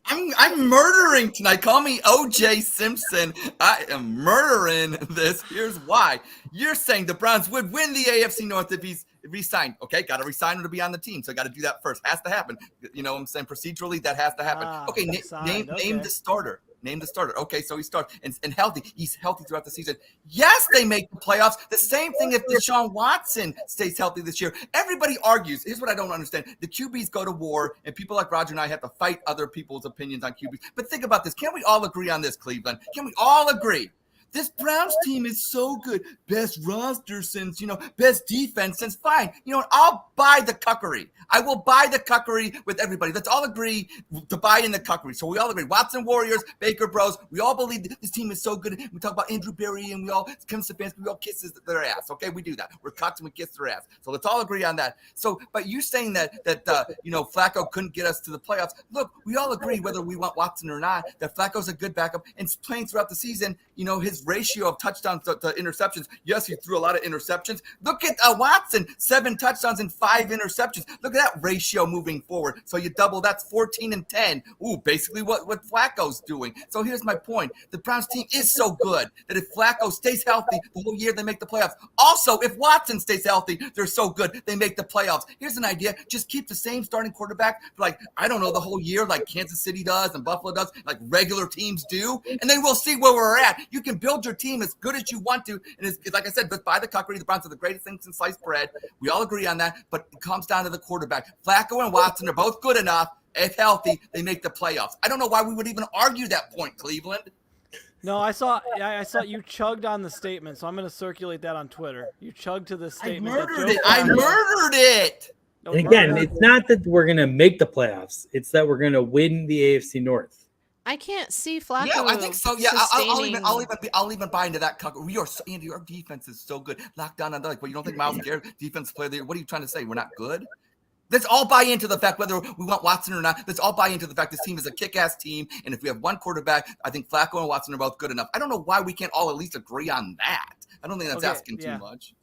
Speaker 4: I'm murdering tonight. Call me O.J. Simpson. I am murdering this. Here's why. You're saying the Browns would win the AFC North if he's re-signed. Okay, got to re-sign him to be on the team. So got to do that first. Has to happen. You know what I'm saying? Procedurally, that has to happen. Okay, name the starter. Name the starter. Okay, so he starts and healthy. He's healthy throughout the season. Yes, they make the playoffs. The same thing if Deshaun Watson stays healthy this year. Everybody argues. Here's what I don't understand. The QBs go to war, and people like Roger and I have to fight other people's opinions on QBs. But think about this. Can't we all agree on this, Cleveland? Can we all agree? This Browns team is so good. Best roster since, best defense since. Fine. You know what? I'll buy the cuckery. I will buy the cuckery with everybody. Let's all agree to buy in the cuckery. So we all agree. Watson Warriors, Baker Bros. We all believe this team is so good. We talk about Andrew Berry and we all, Kim Stefanski, we all kiss their ass. Okay, we do that. We're cuts and we kiss their ass. So let's all agree on that. So, but you saying that Flacco couldn't get us to the playoffs. Look, we all agree whether we want Watson or not, that Flacco's a good backup and playing throughout the season, his ratio of touchdowns to interceptions. Yes, he threw a lot of interceptions. Look at Watson, 7 touchdowns and 5 interceptions. Look at that ratio moving forward. So you double, that's 14 and 10. Ooh, basically what Flacco's doing. So here's my point. The Browns team is so good that if Flacco stays healthy the whole year, they make the playoffs. Also, if Watson stays healthy, they're so good, they make the playoffs. Here's an idea. Just keep the same starting quarterback for the whole year like Kansas City does and Buffalo does, like regular teams do. And then we'll see where we're at. You can build your team as good as you want to. And it's like I said, but by the cuckery, the Browns are the greatest thing since sliced bread. We all agree on that, but it comes down to the quarterback. Flacco and Watson are both good enough. If healthy, they make the playoffs. I don't know why we would even argue that point, Cleveland.
Speaker 3: No, I saw you chugged on the statement, so I'm going to circulate that on Twitter. You chugged to the statement.
Speaker 4: I murdered it.
Speaker 1: And again, it's not that we're going to make the playoffs. It's that we're going to win the AFC North.
Speaker 2: I can't see Flacco.
Speaker 4: Yeah, I think so. Yeah, I'll even buy into that. We are Andy. Our defense is so good. Locked down on but you don't think Myles Garrett, defense player of the year? What are you trying to say? We're not good? Let's all buy into the fact whether we want Watson or not. Let's all buy into the fact this team is a kick-ass team, and if we have one quarterback, I think Flacco and Watson are both good enough. I don't know why we can't all at least agree on that. I don't think that's asking too much.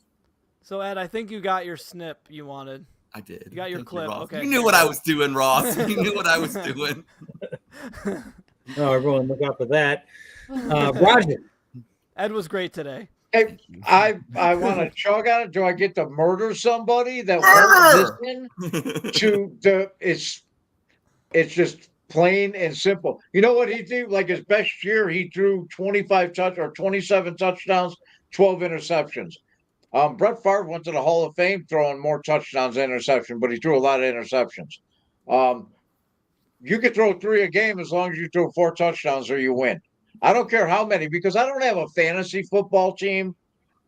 Speaker 3: So Ed, I think you got your snip you wanted.
Speaker 4: I did.
Speaker 3: You got your clip. Okay.
Speaker 4: You knew what I was doing, Ross. You knew what I was doing.
Speaker 1: Oh, everyone look out for that. Roger.
Speaker 3: Ed was great today.
Speaker 5: Hey, I want to chug on it. Do I get to murder somebody that won't listen to the? It's just plain and simple. You know what he did? Like his best year, he threw 27 touchdowns, 12 interceptions. Brett Favre went to the Hall of Fame throwing more touchdowns than interceptions, but he threw a lot of interceptions. You could throw 3 a game as long as you throw 4 touchdowns or you win. I don't care how many, because I don't have a fantasy football team.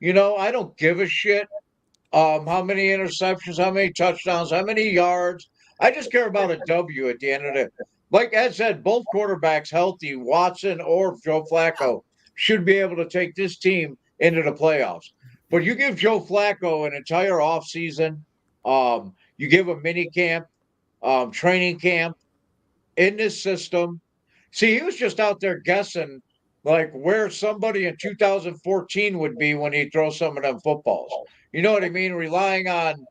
Speaker 5: I don't give a shit how many interceptions, how many touchdowns, how many yards. I just care about a W at the end of it. Like Ed said, both quarterbacks healthy, Watson or Joe Flacco, should be able to take this team into the playoffs. But you give Joe Flacco an entire offseason, you give him mini camp, training camp in this system. See, he was just out there guessing like where somebody in 2014 would be when he throws some of them footballs. You know what I mean? Relying on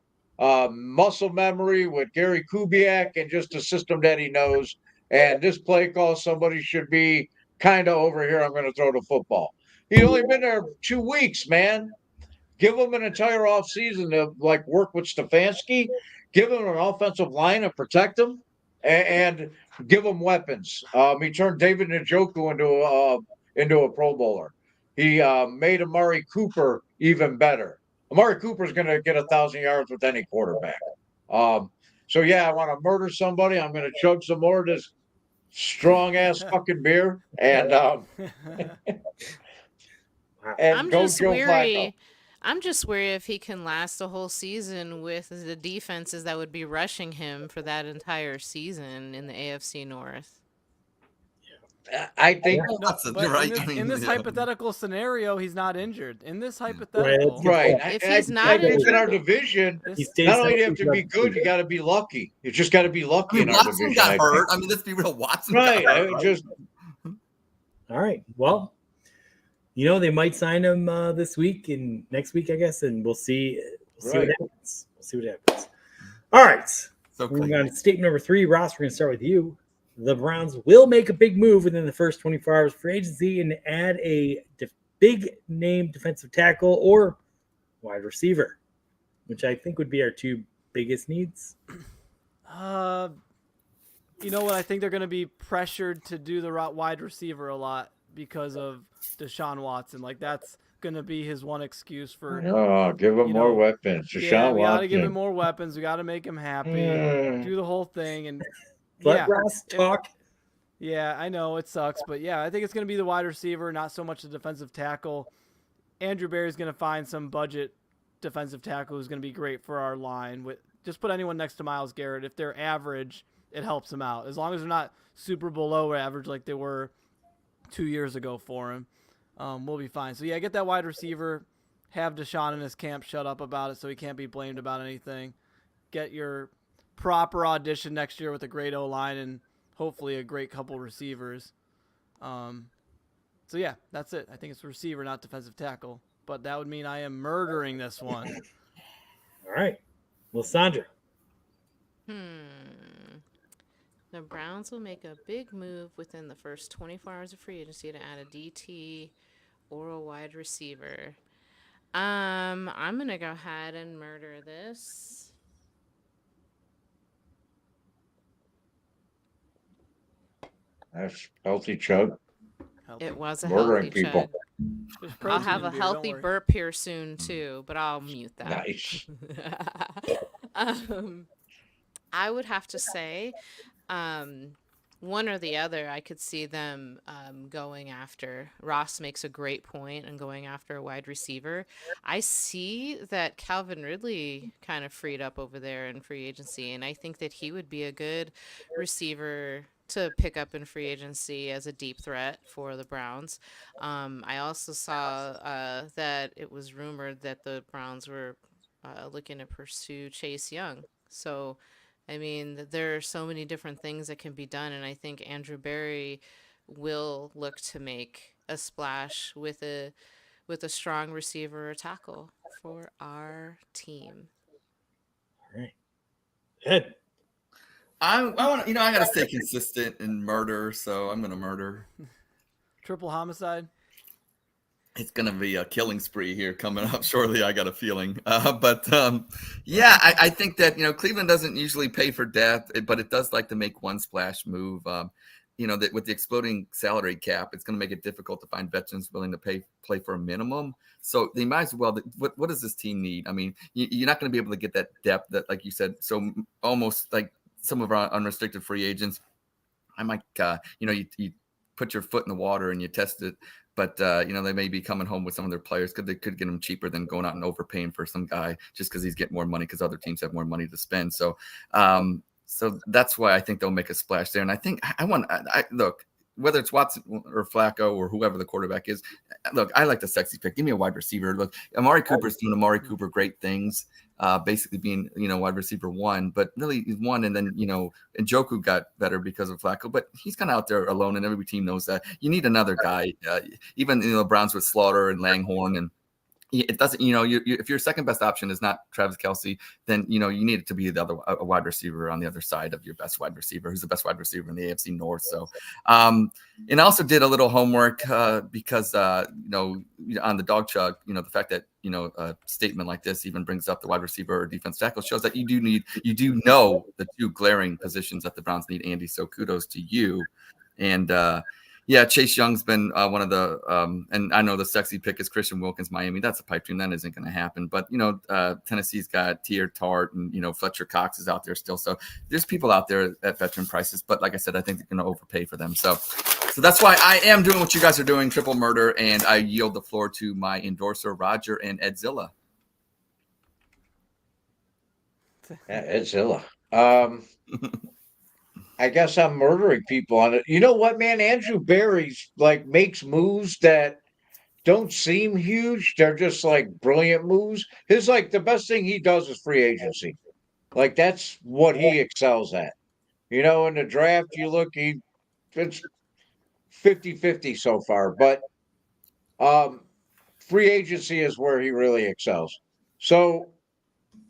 Speaker 5: muscle memory with Gary Kubiak and just a system that he knows. And this play call, somebody should be kind of over here. I'm going to throw the football. He's only been there 2 weeks, man. Give him an entire offseason to work with Stefanski. Give him an offensive line and protect him, and give him weapons. He turned David Njoku into a Pro Bowler. He made Amari Cooper even better. Amari Cooper is going to get 1,000 yards with any quarterback. So yeah, I want to murder somebody. I'm going to chug some more of this strong ass fucking beer and
Speaker 2: I'm
Speaker 5: go
Speaker 2: just
Speaker 5: Joe Flacco.
Speaker 2: weary. I'm just worried if he can last the whole season with the defenses that would be rushing him for that entire season in the AFC North.
Speaker 5: I think
Speaker 3: No,
Speaker 4: Watson,
Speaker 3: but
Speaker 4: you're right.
Speaker 3: in this
Speaker 4: yeah.
Speaker 3: hypothetical scenario, he's not injured. In this
Speaker 1: Right,
Speaker 3: hypothetical,
Speaker 5: right.
Speaker 2: If
Speaker 5: I
Speaker 2: he's not
Speaker 5: think in our
Speaker 2: injured,
Speaker 5: division,
Speaker 1: He
Speaker 3: this
Speaker 1: stays
Speaker 5: not only do you
Speaker 1: healthy
Speaker 5: have to
Speaker 1: throughout
Speaker 5: be
Speaker 1: the
Speaker 5: good, you
Speaker 1: season.
Speaker 5: got to be lucky. You just got to be
Speaker 4: I
Speaker 5: lucky
Speaker 4: mean,
Speaker 5: in our
Speaker 4: Watson
Speaker 5: division.
Speaker 4: got
Speaker 5: I
Speaker 4: hurt.
Speaker 5: think.
Speaker 4: I mean, let's be real. Watson
Speaker 5: Right.
Speaker 4: got hurt.
Speaker 5: I just
Speaker 1: All right. Well, they might sign him this week and next week, I guess, and we'll see. We'll see what
Speaker 5: Right.
Speaker 1: happens. We'll see what happens. All right.
Speaker 4: So
Speaker 1: Moving
Speaker 4: Clay.
Speaker 1: on to statement number 3, Ross. We're going to start with you. The Browns will make a big move within the first 24 hours of free agency and add a big name defensive tackle or wide receiver, which I think would be our 2 biggest needs.
Speaker 3: you know what? I think they're going to be pressured to do the wide receiver a lot because of Deshaun Watson. Like that's going to be his one excuse for.
Speaker 5: give him
Speaker 3: You
Speaker 5: more
Speaker 3: know,
Speaker 5: weapons.
Speaker 3: Yeah,
Speaker 5: Deshaun
Speaker 3: we got to give him
Speaker 5: Watson.
Speaker 3: more weapons. We got to make him happy.
Speaker 5: Mm.
Speaker 3: Do the whole thing, and
Speaker 1: Let
Speaker 3: yeah,
Speaker 1: Ross talk.
Speaker 3: yeah, I know it sucks, but yeah, I think it's going to be the wide receiver, not so much the defensive tackle. Andrew Berry's going to find some budget defensive tackle who's going to be great for our line. Just put anyone next to Myles Garrett. If they're average, it helps him out. As long as they're not super below average like they were 2 years ago for him, we'll be fine. So yeah, get that wide receiver. Have Deshaun in his camp shut up about it so he can't be blamed about anything. Get your proper audition next year with a great O-line and hopefully a great couple receivers. So yeah, that's it. I think it's receiver, not defensive tackle. But that would mean I am murdering this one.
Speaker 1: All right. Well, Sandra.
Speaker 2: The Browns will make a big move within the first 24 hours of free agency to add a DT or a wide receiver. I'm gonna go ahead and murder this.
Speaker 5: That's healthy chug.
Speaker 2: It was a
Speaker 5: Murdering
Speaker 2: healthy
Speaker 5: people.
Speaker 2: chug.
Speaker 3: There's
Speaker 2: I'll
Speaker 3: protein
Speaker 2: have
Speaker 3: in
Speaker 2: a
Speaker 3: beer, don't
Speaker 2: healthy
Speaker 3: worry.
Speaker 2: burp here soon too, but I'll mute that.
Speaker 5: Nice.
Speaker 2: I would have to say, one or the other. I could see them going after. Ross makes a great point on going after a wide receiver. I see that Calvin Ridley kind of freed up over there in free agency, and I think that he would be a good receiver to pick up in free agency as a deep threat for the Browns. I also saw that it was rumored that the Browns were looking to pursue Chase Young. So, I mean, there are so many different things that can be done, and I think Andrew Berry will look to make a splash with a strong receiver or tackle for our team.
Speaker 1: All right. Ed.
Speaker 4: I want to, I got to stay consistent in murder, so I'm going to murder.
Speaker 3: Triple homicide.
Speaker 4: It's going to be a killing spree here coming up shortly. I got a feeling. Yeah, I think that, Cleveland doesn't usually pay for depth, but it does like to make one splash move. That with the exploding salary cap, it's going to make it difficult to find veterans willing to play for a minimum. So they might as well. What does this team need? I mean, you're not going to be able to get that depth that, like you said, so almost like some of our unrestricted free agents. I might, you put your foot in the water and you test it. But, they may be coming home with some of their players because they could get them cheaper than going out and overpaying for some guy just because he's getting more money because other teams have more money to spend. So that's why I think they'll make a splash there. And I think look, whether it's Watson or Flacco or whoever the quarterback is, look, I like the sexy pick. Give me a wide receiver. Look, Amari Cooper's doing Amari Cooper great things, basically being, wide receiver 1, but really he's 1. And then, Njoku got better because of Flacco, but he's kind of out there alone and every team knows that. You need another guy, even, the Browns with Slaughter and Langhorne and, it doesn't, if your second best option is not Travis Kelce, then, you need it to be a wide receiver on the other side of your best wide receiver, who's the best wide receiver in the AFC North. So, and I also did a little homework because, on the dog chug, the fact that, a statement like this even brings up the wide receiver or defense tackle shows that you do know the 2 glaring positions that the Browns need, Andy. So kudos to you. And, Yeah, Chase Young's been one of the, and I know the sexy pick is Christian Wilkins, Miami. That's a pipe dream. That isn't going to happen. But, Tennessee's got Tier Tart and, Fletcher Cox is out there still. So there's people out there at veteran prices. But like I said, I think they're going to overpay for them. So that's why I am doing what you guys are doing, triple murder. And I yield the floor to my endorser, Roger and Edzilla.
Speaker 5: Yeah, Edzilla. I guess I'm murdering people on it. You know what, man? Andrew Barry's makes moves that don't seem huge. They're just brilliant moves. His the best thing he does is free agency. That's what he excels at. In the draft, you look, it's 50-50 so far, but free agency is where he really excels. So,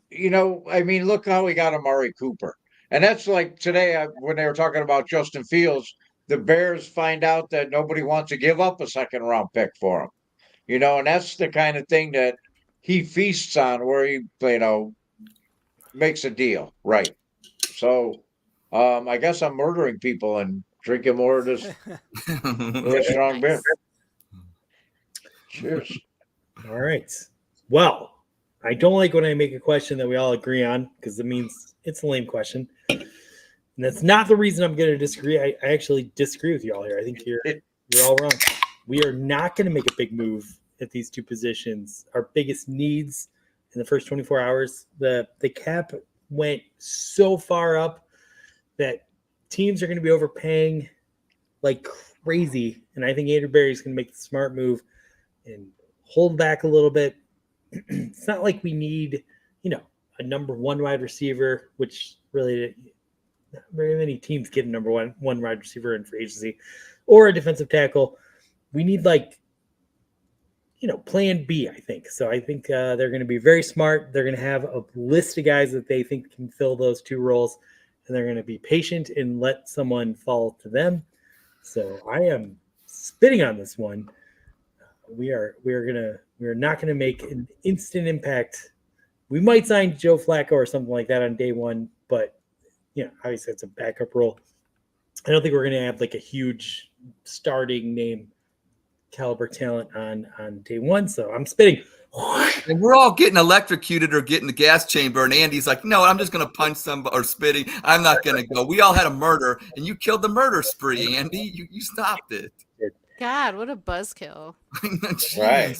Speaker 5: look how he got Amari Cooper. And that's today when they were talking about Justin Fields, the Bears find out that nobody wants to give up a second round pick for him. And that's the kind of thing that he feasts on where he, makes a deal. Right. So I guess I'm murdering people and drinking more of this really strong beer. Cheers.
Speaker 1: All right. Well, I don't like when I make a question that we all agree on because it means it's a lame question. And that's not the reason I'm going to disagree. I actually disagree with you all here. I think you're all wrong. We are not going to make a big move at these two positions. Our biggest needs in the first 24 hours, the cap went so far up that teams are going to be overpaying like crazy. And I think Andrew Barry is going to make the smart move and hold back a little bit. It's not like we need, a number one wide receiver, which really not very many teams get a number one wide receiver in free agency, or a defensive tackle. We need plan B, I think. So I think they're going to be very smart. They're going to have a list of guys that they think can fill those two roles, and they're going to be patient and let someone fall to them. So I am spitting on this one. We are not going to make an instant impact. We might sign Joe Flacco or something like that on day one, but obviously it's a backup role. I don't think we're going to have a huge starting name caliber talent on day one. So I'm spitting.
Speaker 4: And we're all getting electrocuted or getting the gas chamber, and Andy's like, no, I'm just going to punch somebody or spitting. I'm not going to go. We all had a murder, and you killed the murder spree, Andy. You stopped it.
Speaker 2: God, what a buzzkill.
Speaker 5: Right.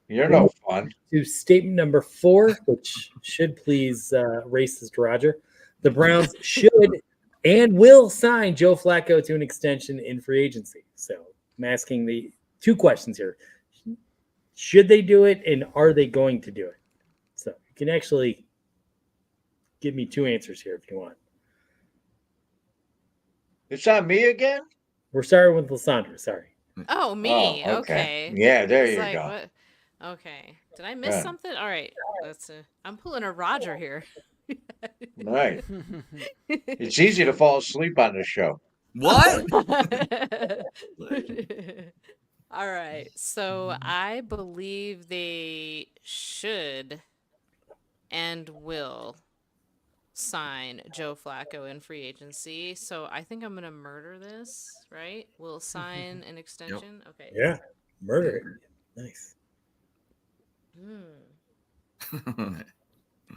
Speaker 5: You're no fun.
Speaker 1: To statement number 4, which should please racist Roger. The Browns should and will sign Joe Flacco to an extension in free agency. So I'm asking the 2 questions here. Should they do it, and are they going to do it? So you can actually give me 2 answers here if you want.
Speaker 5: It's on me again?
Speaker 1: We're starting with Lysandra. Sorry.
Speaker 2: Oh, me.
Speaker 5: Oh,
Speaker 2: okay.
Speaker 5: Yeah, there
Speaker 2: It's
Speaker 5: you
Speaker 2: like,
Speaker 5: go.
Speaker 2: what? Okay. Did I miss something? All right. I'm pulling a Roger here.
Speaker 5: Right. It's easy to fall asleep on this show.
Speaker 4: What?
Speaker 2: All right. So I believe they should and will sign Joe Flacco in free agency. So I think I'm going to murder this, right? Will sign an extension. Okay.
Speaker 1: Yeah. Murder it. Nice.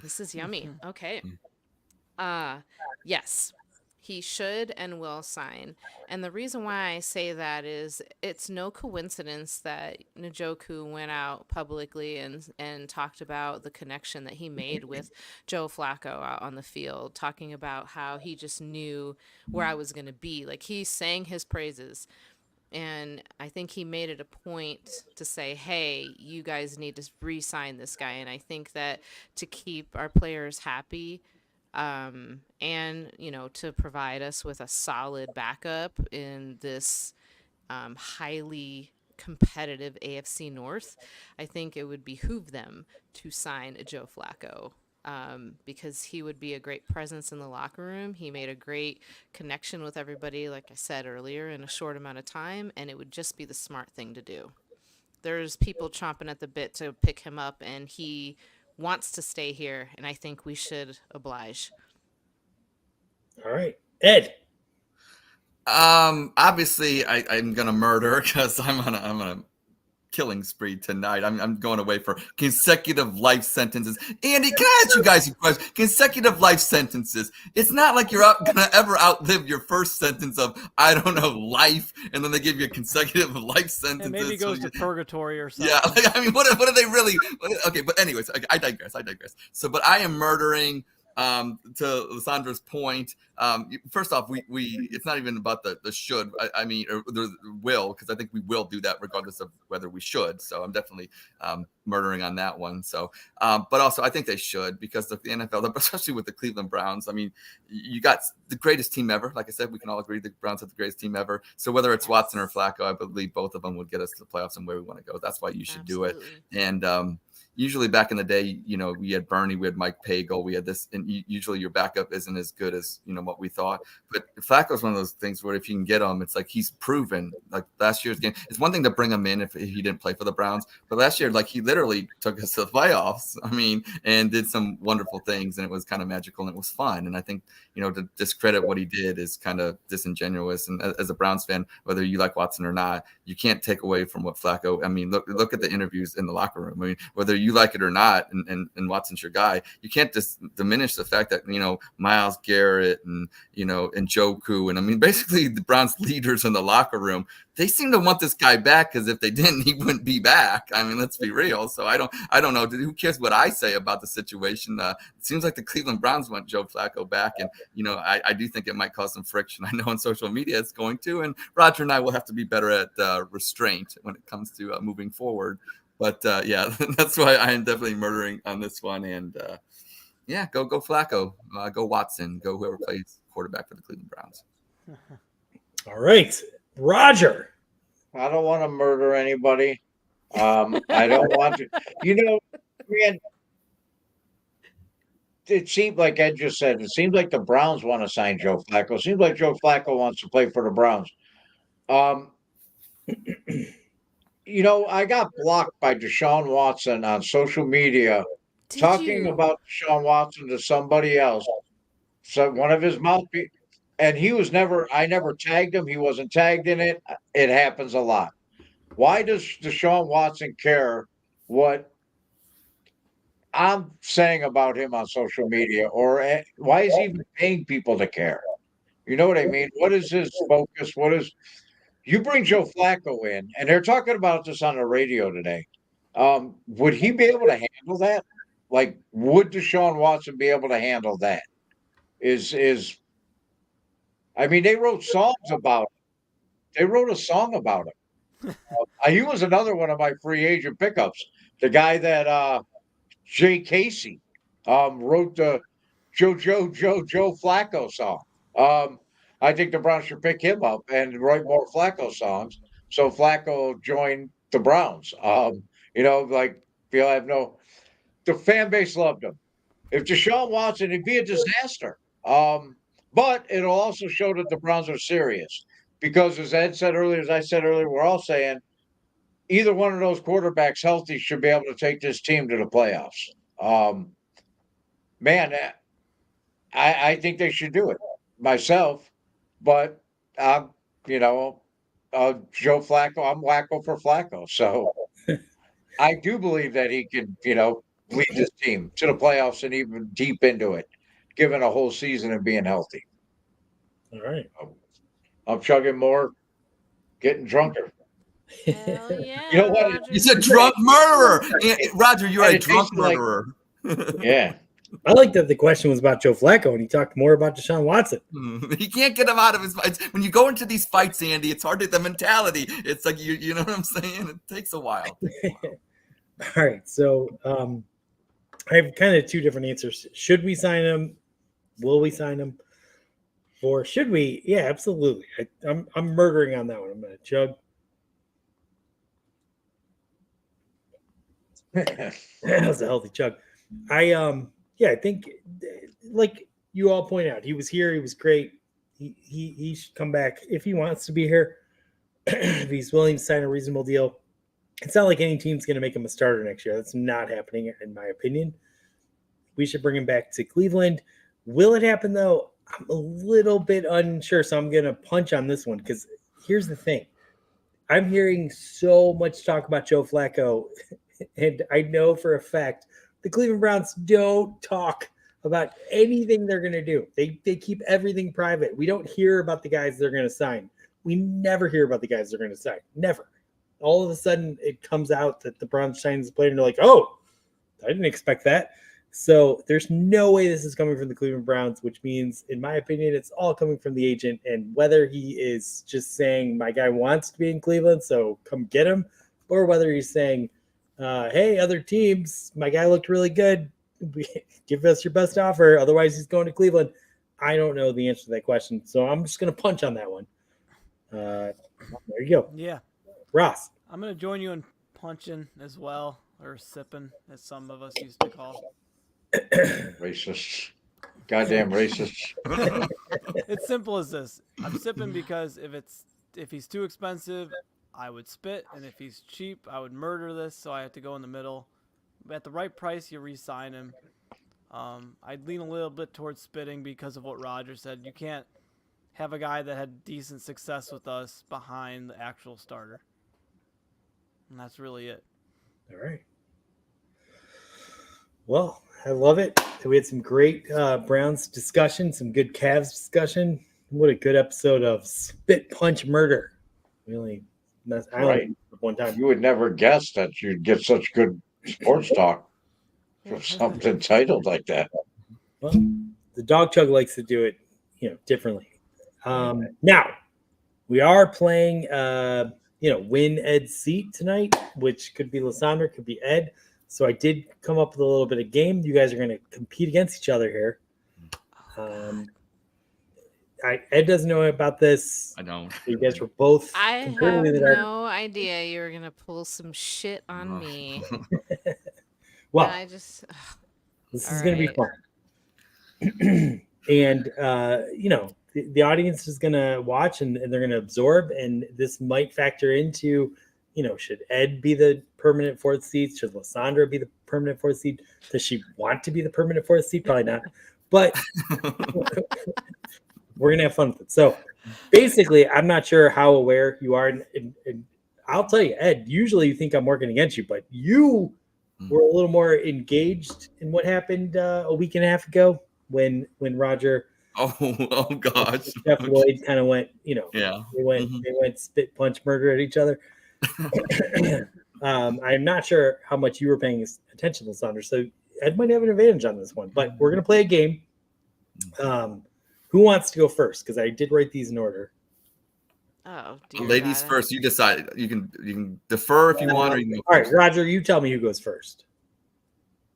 Speaker 2: This is yummy. Okay. Yes. He should and will sign. And the reason why I say that is it's no coincidence that Njoku went out publicly and talked about the connection that he made with Joe Flacco out on the field, talking about how he just knew where I was going to be. Like, he sang his praises. And I think he made it a point to say, hey, you guys need to re-sign this guy. And I think that to keep our players happy, and to provide us with a solid backup in this highly competitive AFC North, I think it would behoove them to sign Joe Flacco, because he would be a great presence in the locker room. He made a great connection with everybody, like I said earlier, in a short amount of time, and it would just be the smart thing to do. There's people chomping at the bit to pick him up, and he wants to stay here, and I think we should oblige.
Speaker 1: All right. Ed.
Speaker 4: Obviously, I'm gonna murder because I'm on a killing spree tonight. I'm going away for consecutive life sentences. Andy, can I ask you guys a question? Consecutive life sentences. It's not like you're gonna ever outlive your first sentence of I don't know life, and then they give you consecutive life sentences.
Speaker 3: And maybe goes to purgatory or something.
Speaker 4: Yeah, like, I mean, what are they really? Okay, but anyways, I digress. So, but I am murdering. To Lissandra's point, first off, we it's not even about the should. I mean, or the will, because I think we will do that regardless of whether we should. So I'm definitely murdering on that one. So, but also I think they should, because the NFL, especially with the Cleveland Browns. I mean, you got the greatest team ever. Like I said, we can all agree the Browns have the greatest team ever. So whether it's Watson or Flacco, I believe both of them would get us to the playoffs and where we want to go. That's why you should do it. And usually back in the day, we had Bernie, we had Mike Pagel, we had this, and usually your backup isn't as good as, what we thought. But Flacco's one of those things where if you can get him, it's like he's proven. Like last year's game, it's one thing to bring him in if he didn't play for the Browns, but last year, like he literally took us to the playoffs. I mean, and did some wonderful things, and it was kind of magical and it was fun. And I think, to discredit what he did is kind of disingenuous. And as a Browns fan, whether you like Watson or not, you can't take away from what Flacco. I mean, look at the interviews in the locker room. I mean, whether you like it or not, and Watson's your guy, you can't just diminish the fact that Myles Garrett and and Joku, and I mean basically the Browns leaders in the locker room, they seem to want this guy back, because if they didn't, he wouldn't be back. I mean, let's be real. So I don't know. Who cares what I say about the situation? It seems like the Cleveland Browns want Joe Flacco back, and I do think it might cause some friction. I know on social media it's going to, and Roger and I will have to be better at restraint when it comes to moving forward. But yeah, that's why I am definitely murdering on this one. And yeah, go Flacco, go Watson, go whoever plays quarterback for the Cleveland Browns.
Speaker 1: All right, Roger.
Speaker 5: I don't want to murder anybody. I don't want to. Man, it seemed like Ed just said. It seems like the Browns want to sign Joe Flacco. It seems like Joe Flacco wants to play for the Browns. I got blocked by Deshaun Watson on social media talking about Deshaun Watson to somebody else. So one of his mouthpiece, and I never tagged him. He wasn't tagged in it. It happens a lot. Why does Deshaun Watson care what I'm saying about him on social media? Or why is he even paying people to care? You know what I mean? What is his focus? You bring Joe Flacco in, and they're talking about this on the radio today. Would he be able to handle that? Like, would Deshaun Watson be able to handle that? I mean, they wrote songs about it. They wrote a song about him. He was another one of my free agent pickups. The guy that Jay Casey wrote the Joe Flacco song. I think the Browns should pick him up and write more Flacco songs. So Flacco joined the Browns. The fan base loved him. If Deshaun Watson, it'd be a disaster. But it'll also show that the Browns are serious, because as I said earlier, we're all saying either one of those quarterbacks healthy should be able to take this team to the playoffs. Man, I think they should do it myself, but Joe Flacco, I'm wacko for Flacco. So I do believe that he can, lead this team to the playoffs and even deep into it, given a whole season and being healthy.
Speaker 1: All right.
Speaker 5: I'm chugging more, getting drunker.
Speaker 2: Hell yeah.
Speaker 5: You know what?
Speaker 2: Roger.
Speaker 4: He's a drunk murderer. Roger, you're a
Speaker 5: it
Speaker 4: drunk
Speaker 5: tastes like-
Speaker 4: murderer.
Speaker 5: Yeah.
Speaker 1: I like that the question was about Joe Flacco, and he talked more about Deshaun Watson.
Speaker 4: He can't get him out of his fights. When you go into these fights, Andy, it's hard to the mentality. It's like you know what I'm saying? It takes a while.
Speaker 1: All right. So I have kind of two different answers. Should we sign him? Will we sign him? Or should we? Yeah, absolutely. I'm murdering on that one. I'm going to chug. That was a healthy chug. I think, like you all point out, he was here. He was great. He should come back if he wants to be here. If he's willing to sign a reasonable deal. It's not like any team's going to make him a starter next year. That's not happening, in my opinion. We should bring him back to Cleveland. Will it happen, though? I'm a little bit unsure, so I'm going to punch on this one because here's the thing. I'm hearing so much talk about Joe Flacco, and I know for a fact the Cleveland Browns don't talk about anything they're going to do. They keep everything private. We don't hear about the guys they're going to sign. We never hear about the guys they're going to sign. Never. All of a sudden, it comes out that the Browns signs the player, and they're like, oh, I didn't expect that. So there's no way this is coming from the Cleveland Browns, which means, in my opinion, it's all coming from the agent. And whether he is just saying, my guy wants to be in Cleveland, so come get him, or whether he's saying, hey, other teams, my guy looked really good. Give us your best offer. Otherwise, he's going to Cleveland. I don't know the answer to that question. So I'm just going to punch on that one. There you go.
Speaker 3: Yeah.
Speaker 1: Ross.
Speaker 3: I'm going to join you in punching as well, or sipping, as some of us used to call.
Speaker 5: Racist. Goddamn racist.
Speaker 3: It's simple as this. I'm sipping because if he's too expensive, I would spit, and if he's cheap, I would murder this, so I have to go in the middle. But at the right price, you re-sign him. I'd lean a little bit towards spitting because of what Roger said. You can't have a guy that had decent success with us behind the actual starter. And that's really it.
Speaker 1: All right. Well, I love it. We had some great Browns discussion, some good Cavs discussion. What a good episode of Spit Punch Murder. Really,
Speaker 5: Right.
Speaker 1: One time.
Speaker 5: You would never guess that you'd get such good sports talk for something titled like that.
Speaker 1: Well, the dog chug likes to do it, differently. Now we are playing, win Ed's seat tonight, which could be Lysandra, could be Ed. So I did come up with a little bit of game. You guys are going to compete against each other here. Ed doesn't know about this.
Speaker 4: I don't.
Speaker 1: You guys were both.
Speaker 2: I have
Speaker 1: completely in the dark.
Speaker 2: no idea you were gonna pull some shit on me.
Speaker 1: Well,
Speaker 2: And I just
Speaker 1: this
Speaker 2: all
Speaker 1: is going to be
Speaker 2: right.
Speaker 1: fun. And, the audience is going to watch and they're going to absorb. And this might factor into, should Ed be the permanent fourth seed? Should Lysandra be the permanent fourth seed? Does she want to be the permanent fourth seed? Probably not. But we're going to have fun with it. So basically, I'm not sure how aware you are. And I'll tell you, Ed, usually you think I'm working against you, but you were a little more engaged in what happened a week and a half ago when Roger
Speaker 4: Oh gosh.
Speaker 1: Jeff Lloyd kind of went,
Speaker 4: Yeah.
Speaker 1: they went spit punch murder at each other. I'm not sure how much you were paying attention to Lysandra, so Ed might have an advantage on this one. But we're gonna play a game. Who wants to go first? Because I did write these in order.
Speaker 2: Oh, dear
Speaker 4: Ladies
Speaker 2: God.
Speaker 4: first. You decide. You can defer if you want, or you can go
Speaker 1: All right,
Speaker 4: first.
Speaker 1: Roger, you tell me who goes first.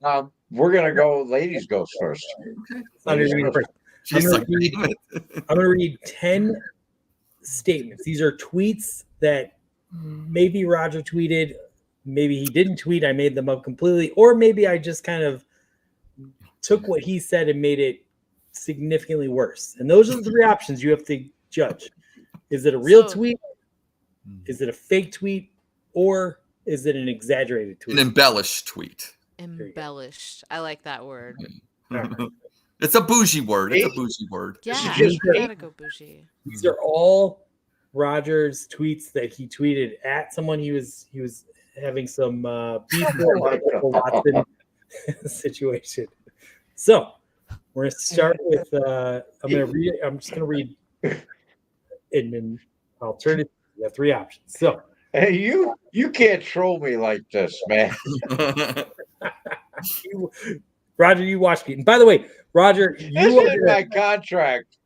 Speaker 5: We're gonna go. Ladies goes first.
Speaker 1: Lysandra, you go first.
Speaker 4: She's
Speaker 1: I'm
Speaker 4: like,
Speaker 1: gonna read-
Speaker 4: damn it.
Speaker 1: I'm going to read 10 statements. These are tweets that maybe Roger tweeted, maybe he didn't tweet. I made them up completely, or maybe I just kind of took what he said and made it significantly worse. And those are the three options you have to judge. Is it a real tweet? Is it a fake tweet? Or is it an exaggerated tweet?
Speaker 4: An embellished tweet.
Speaker 2: Embellished. I like that word.
Speaker 4: It's a bougie word. It's a bougie word.
Speaker 2: Yeah,
Speaker 5: just
Speaker 2: you gotta go bougie.
Speaker 1: These are all Roger's tweets that he tweeted at someone he was having some beef with, like the Watson situation. So we're gonna start with I'm just gonna read and then I'll turn it. You have three options. So
Speaker 5: Hey, you can't troll me like this, man.
Speaker 1: Roger, you watch me. And by the way, Roger,
Speaker 5: This
Speaker 1: you
Speaker 5: is my contract.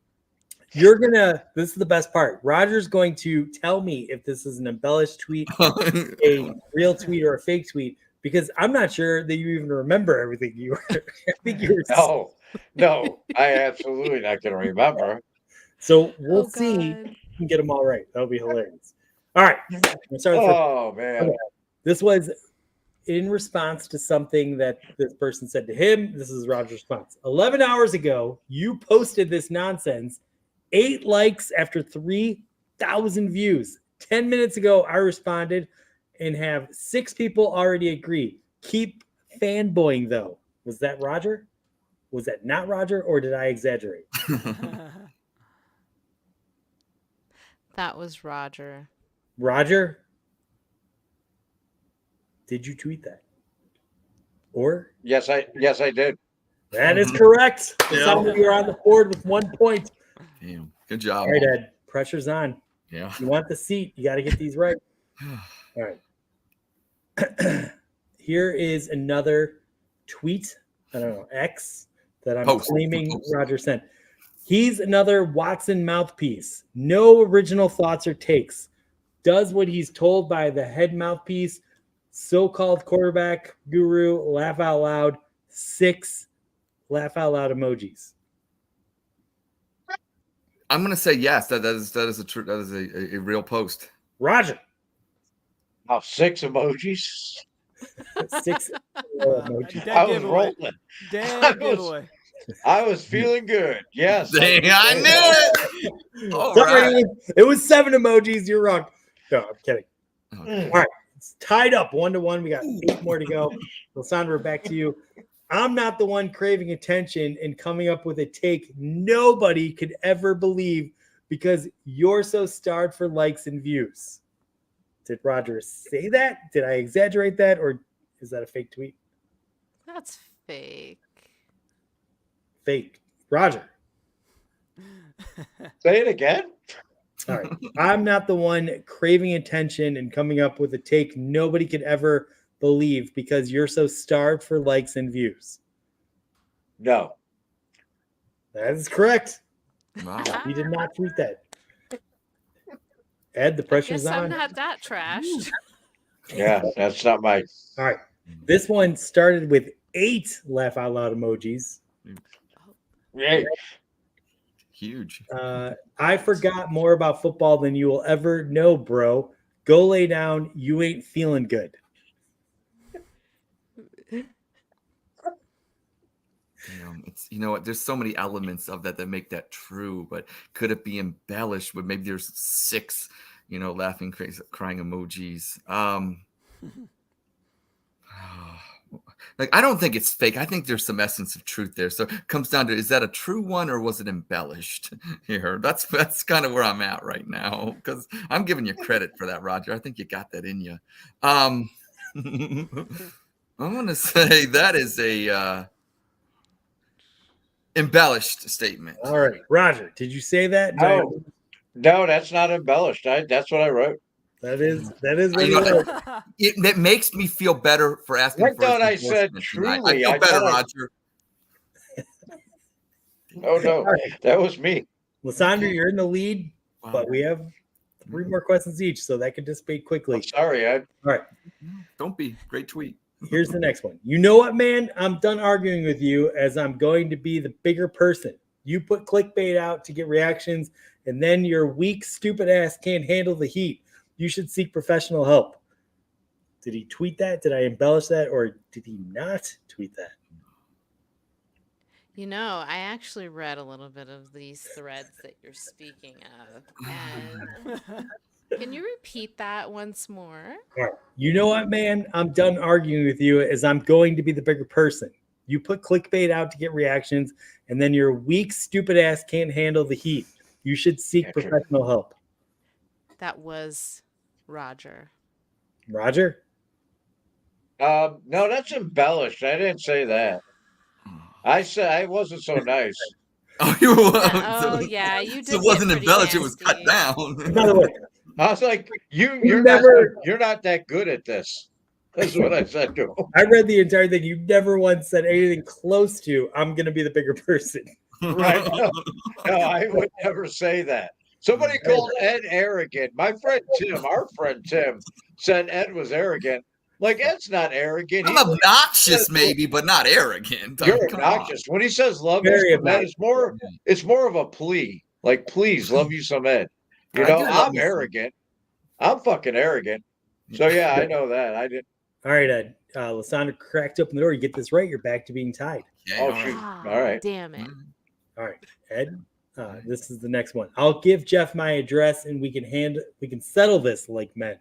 Speaker 1: this is the best part. Roger's going to tell me if this is an embellished tweet, a real tweet, or a fake tweet, because I'm not sure that you even remember everything you were. I think you were.
Speaker 5: No, I absolutely not gonna remember.
Speaker 1: So we'll see
Speaker 2: God.
Speaker 1: if we can get them all right. That'll be hilarious. All right. Let's start with
Speaker 5: Oh man.
Speaker 1: this was in response to something that this person said to him. This is Roger's response. 11 hours ago, you posted this nonsense. 8 likes after 3,000 views. 10 minutes ago, I responded and have 6 people already agree. Keep fanboying, though. Was that Roger? Was that not Roger, or did I exaggerate?
Speaker 2: That was Roger.
Speaker 1: Roger, did you tweet that? Or
Speaker 5: Yes, I did.
Speaker 1: that is correct.
Speaker 4: Yeah.
Speaker 1: Some of you are on the board with 1 point.
Speaker 4: Damn. Good job.
Speaker 1: All right, Ed. Pressure's on.
Speaker 4: Yeah.
Speaker 1: You want the seat. You got to get these right. All right. Here is another tweet. I don't know, X, that I'm claiming Roger sent. He's another Watson mouthpiece. No original thoughts or takes. Does what he's told by the head mouthpiece, so-called quarterback guru, laugh out loud, 6 laugh out loud emojis.
Speaker 4: I'm gonna say yes. That is a real post.
Speaker 1: Roger.
Speaker 5: Oh, 6 emojis.
Speaker 1: 6
Speaker 3: Dead
Speaker 1: emojis.
Speaker 5: I was
Speaker 3: giveaway.
Speaker 5: rolling.
Speaker 3: Dead giveaway.
Speaker 5: I was feeling good. Yes.
Speaker 4: Dang, I knew it. All
Speaker 1: Sorry,
Speaker 4: right.
Speaker 1: it was 7 emojis. You're wrong. No, I'm kidding.
Speaker 4: Okay.
Speaker 1: All right. It's tied up 1-1. We got 8 more to go. Lysandra, back to you. I'm not the one craving attention and coming up with a take nobody could ever believe because you're so starved for likes and views. Did Roger say that? Did I exaggerate that? Or is that a fake tweet?
Speaker 2: That's fake.
Speaker 1: Fake. Roger.
Speaker 5: Say it again.
Speaker 1: All right. I'm not the one craving attention and coming up with a take nobody could ever believe because you're so starved for likes and views.
Speaker 5: No.
Speaker 1: That is correct.
Speaker 4: Wow.
Speaker 1: You did not tweet that. Ed, the pressure's
Speaker 2: Guess
Speaker 1: on.
Speaker 2: I'm not that trashed.
Speaker 5: Yeah, that's not my.
Speaker 1: All right. This one started with 8 laugh out loud emojis.
Speaker 5: Hey,
Speaker 4: Huge.
Speaker 1: I forgot more about football than you will ever know, bro. Go lay down. You ain't feeling good.
Speaker 4: It's what, there's so many elements of that make that true, but could it be embellished with maybe there's 6, laughing, crying emojis? Like, I don't think it's fake. I think there's some essence of truth there. So it comes down to, is that a true one or was it embellished here? That's kind of where I'm at right now, because I'm giving you credit for that, Roger. I think you got that in you. I'm going to say that is a embellished statement.
Speaker 1: All right. Roger, did you say that?
Speaker 5: No, that's not embellished. That's what I wrote.
Speaker 1: That is what you wrote.
Speaker 4: It makes me feel better for asking.
Speaker 5: I thought I said truly.
Speaker 4: I feel better, Roger.
Speaker 5: Oh, no. That was me.
Speaker 1: Lysandra, you're in the lead,
Speaker 4: Wow.
Speaker 1: but we have 3 more questions each, so that could dissipate quickly.
Speaker 5: I'm sorry.
Speaker 1: All right.
Speaker 4: Don't be. Great tweet.
Speaker 1: Here's the next one. You know what, man? I'm done arguing with you as I'm going to be the bigger person. You put clickbait out to get reactions, and then your weak, stupid ass can't handle the heat. You should seek professional help. Did he tweet that? Did I embellish that? Or did he not tweet that?
Speaker 2: I actually read a little bit of these threads that you're speaking of. And can you repeat that once more?
Speaker 1: All right. You know what, man? I'm done arguing with you as I'm going to be the bigger person. You put clickbait out to get reactions, and then your weak, stupid ass can't handle the heat. You should seek professional help.
Speaker 2: That was Roger.
Speaker 1: Roger?
Speaker 5: No, that's embellished. I didn't say that. I said I wasn't so nice.
Speaker 4: Oh, you
Speaker 2: Oh, yeah, you did.
Speaker 4: So it wasn't
Speaker 2: get pretty
Speaker 4: embellished. It was cut
Speaker 2: nasty.
Speaker 4: down.
Speaker 1: By the way,
Speaker 5: I was like, you're not that good at this. That's what I said to him.
Speaker 1: I read the entire thing. You never once said anything close to, I'm going to be the bigger person.
Speaker 5: Right? No, I would never say that. Somebody called Ed arrogant. My friend Tim, our friend Tim, said Ed was arrogant. Like, Ed's not arrogant.
Speaker 4: I'm obnoxious, maybe, but not arrogant.
Speaker 5: You're
Speaker 4: Come
Speaker 5: obnoxious. When he says love
Speaker 1: Very
Speaker 5: you some Ed,
Speaker 1: obnoxious.
Speaker 5: it's more of a plea. Like, please love you some Ed.
Speaker 4: I do love
Speaker 5: I'm
Speaker 4: me some.
Speaker 5: arrogant. I'm fucking arrogant. So yeah, I know that. I did.
Speaker 1: All right, Ed. Lysandra cracked open the door. You get this right, you're back to being tied.
Speaker 4: Yeah,
Speaker 5: Oh,
Speaker 4: all right.
Speaker 5: shoot.
Speaker 2: Ah,
Speaker 5: All right.
Speaker 2: Damn it.
Speaker 1: All right, Ed. This is the next one. I'll give Jeff my address and we can settle this like men.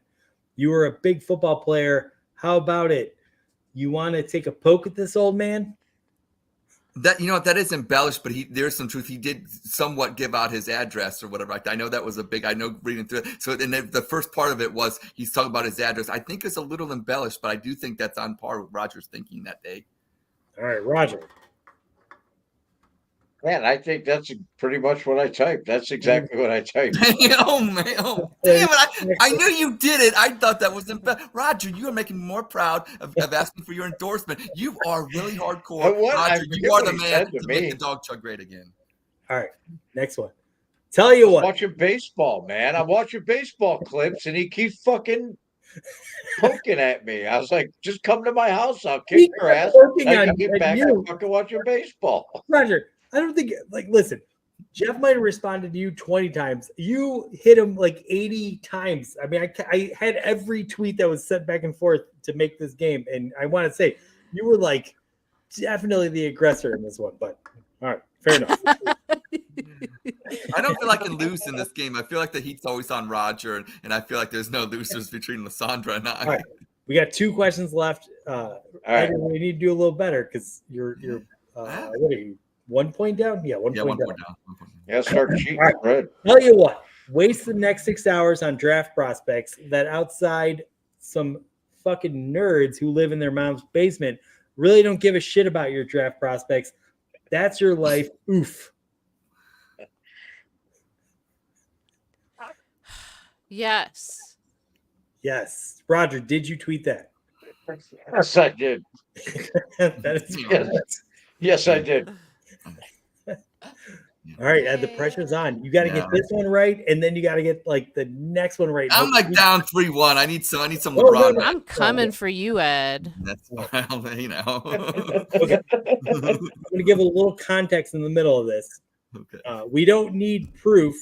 Speaker 1: You were a big football player. How about it? You want to take a poke at this old man?
Speaker 4: That that is embellished, but there's some truth. He did somewhat give out his address or whatever. I know that was I know reading through it. So then the first part of it was he's talking about his address. I think it's a little embellished, but I do think that's on par with Roger's thinking that day.
Speaker 1: All right, Roger.
Speaker 5: Man, I think that's pretty much what I typed. That's exactly what I typed.
Speaker 4: Oh man! Oh, damn it! I knew you did it. I thought that was Roger. You are making me more proud of asking for your endorsement. You are really hardcore, Roger. You are the man to make the dog chug great again.
Speaker 1: All right, next one. Tell you what.
Speaker 5: I'm watching baseball, man. I'm watching baseball clips, and he keeps fucking poking at me. I was like, just come to my house. I'll kick your ass. I get back and fucking watching baseball.
Speaker 1: Roger, I don't think, listen, Jeff might have responded to you 20 times. You hit him like 80 times. I mean, I had every tweet that was sent back and forth to make this game. And I want to say, you were like definitely the aggressor in this one. But all right, fair enough.
Speaker 4: I don't feel like I can lose in this game. I feel like the heat's always on Roger, and I feel like there's no losers between Lysandra and I.
Speaker 1: All right, we got 2 questions left. All right, we need to do a little better because you're what are you? 1 point down? Yeah, 1 point down.
Speaker 5: Yeah, start cheating. Right.
Speaker 1: Tell you what, waste the next 6 hours on draft prospects that outside some fucking nerds who live in their mom's basement really don't give a shit about your draft prospects. That's your life. Oof.
Speaker 2: Yes.
Speaker 1: Yes. Roger, did you tweet that?
Speaker 5: Yes, I did.
Speaker 1: That is correct.
Speaker 5: Yes, I did.
Speaker 1: All right, Ed, the pressure's on. You got to get this one right, and then you got to get like the next one right.
Speaker 4: I'm like down 3-1. I need some
Speaker 1: Oh,
Speaker 4: LeBron.
Speaker 1: no.
Speaker 2: I'm coming for you, Ed.
Speaker 4: That's okay.
Speaker 1: Okay. I'm going to give a little context in the middle of this.
Speaker 4: Okay.
Speaker 1: We don't need proof,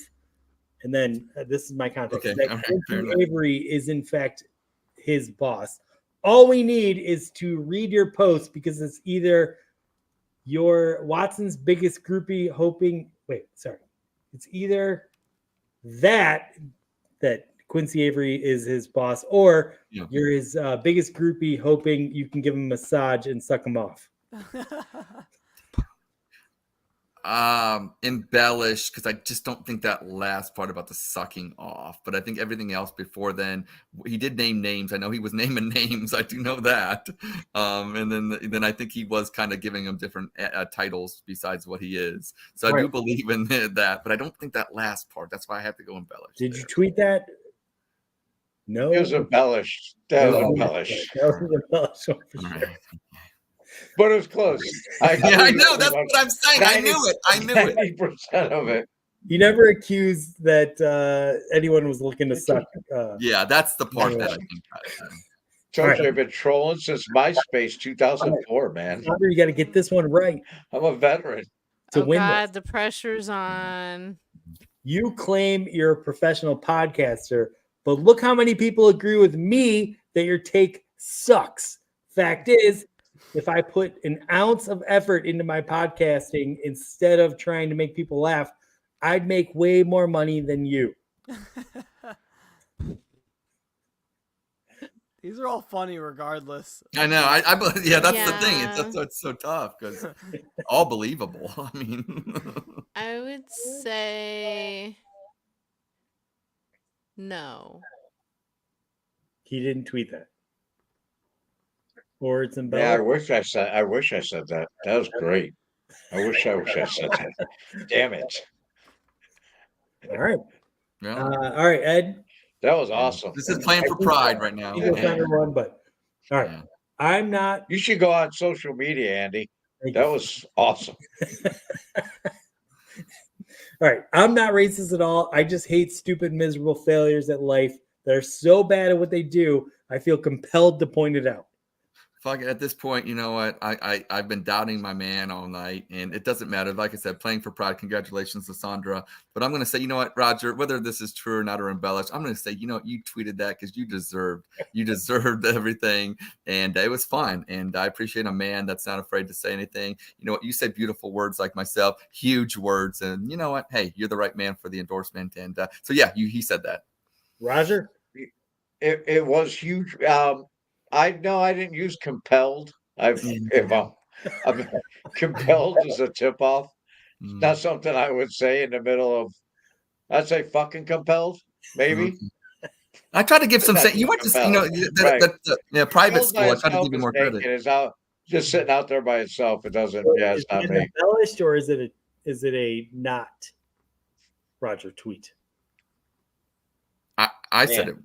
Speaker 1: and then this is my context.
Speaker 4: Okay.
Speaker 1: That
Speaker 4: All right,
Speaker 1: Quincy Avery is in fact his boss. All we need is to read your post because it's either your Watson's biggest groupie hoping. It's either that Quincy Avery is his boss, or you're his biggest groupie hoping you can give him a massage and suck him off.
Speaker 4: Embellished, because I just don't think that last part about the sucking off, but I think everything else before then, he did name names. I know he was naming names. I do know that. And then I think he was kind of giving him different titles besides what he is. So I do believe in that, but I don't think that last part. That's why I have to go embellished.
Speaker 1: Did you tweet that? No.
Speaker 5: It was embellished. That was embellished.
Speaker 1: That was embellished for sure.
Speaker 4: Right.
Speaker 5: But it was close.
Speaker 4: I know. That's what I'm saying. I knew it.
Speaker 5: 90% of it.
Speaker 1: You never accused that anyone was looking to suck.
Speaker 4: Yeah, that's the part that I think.
Speaker 5: Told you I've been trolling since MySpace 2004, man.
Speaker 1: You got to get this one right.
Speaker 5: I'm a veteran.
Speaker 1: To win
Speaker 2: God,
Speaker 1: this.
Speaker 2: the pressure's on.
Speaker 1: You claim you're a professional podcaster, but look how many people agree with me that your take sucks. Fact is, if I put an ounce of effort into my podcasting instead of trying to make people laugh, I'd make way more money than you.
Speaker 3: These are all funny regardless.
Speaker 4: I know. That's the thing. It's so tough because all believable. I mean,
Speaker 2: I would say no.
Speaker 1: He didn't tweet that. Or it's embellished.
Speaker 5: Yeah, I wish I said that. That was great. I wish I said that. Damn it.
Speaker 1: All right.
Speaker 4: Yeah.
Speaker 1: All right, Ed.
Speaker 5: That was awesome.
Speaker 4: This is playing for pride right now.
Speaker 1: But all right. I'm not.
Speaker 5: You should go on social media, Andy. That was awesome.
Speaker 1: All right. I'm not racist at all. I just hate stupid, miserable failures at life that are so bad at what they do. I feel compelled to point it out.
Speaker 4: Fuck it. At this point, you know what? I've been doubting my man all night, and it doesn't matter. Like I said, playing for pride. Congratulations to Sandra. But I'm going to say, you know what, Roger, whether this is true or not or embellished, I'm going to say, you know, you tweeted that because you deserved everything, and it was fun. And I appreciate a man that's not afraid to say anything. You know what? You say beautiful words like myself, huge words, and you know what? Hey, you're the right man for the endorsement. And so yeah, he said that.
Speaker 1: Roger,
Speaker 5: it was huge. I didn't use compelled. I'm compelled is a tip off.
Speaker 4: Mm.
Speaker 5: Not something I would say in the middle of. I'd say fucking compelled, maybe.
Speaker 4: I try to give some.
Speaker 5: Not
Speaker 4: You went to
Speaker 5: compelled. Right.
Speaker 4: private
Speaker 5: Compelled by
Speaker 4: school. I try to
Speaker 5: itself
Speaker 4: give you
Speaker 5: is
Speaker 4: more
Speaker 5: naked.
Speaker 4: credit.
Speaker 5: Is out just sitting out there by itself. It doesn't. Yeah,
Speaker 1: Is
Speaker 5: it's not
Speaker 1: it
Speaker 5: me.
Speaker 1: embellished or is it a not Roger tweet?
Speaker 4: I said it.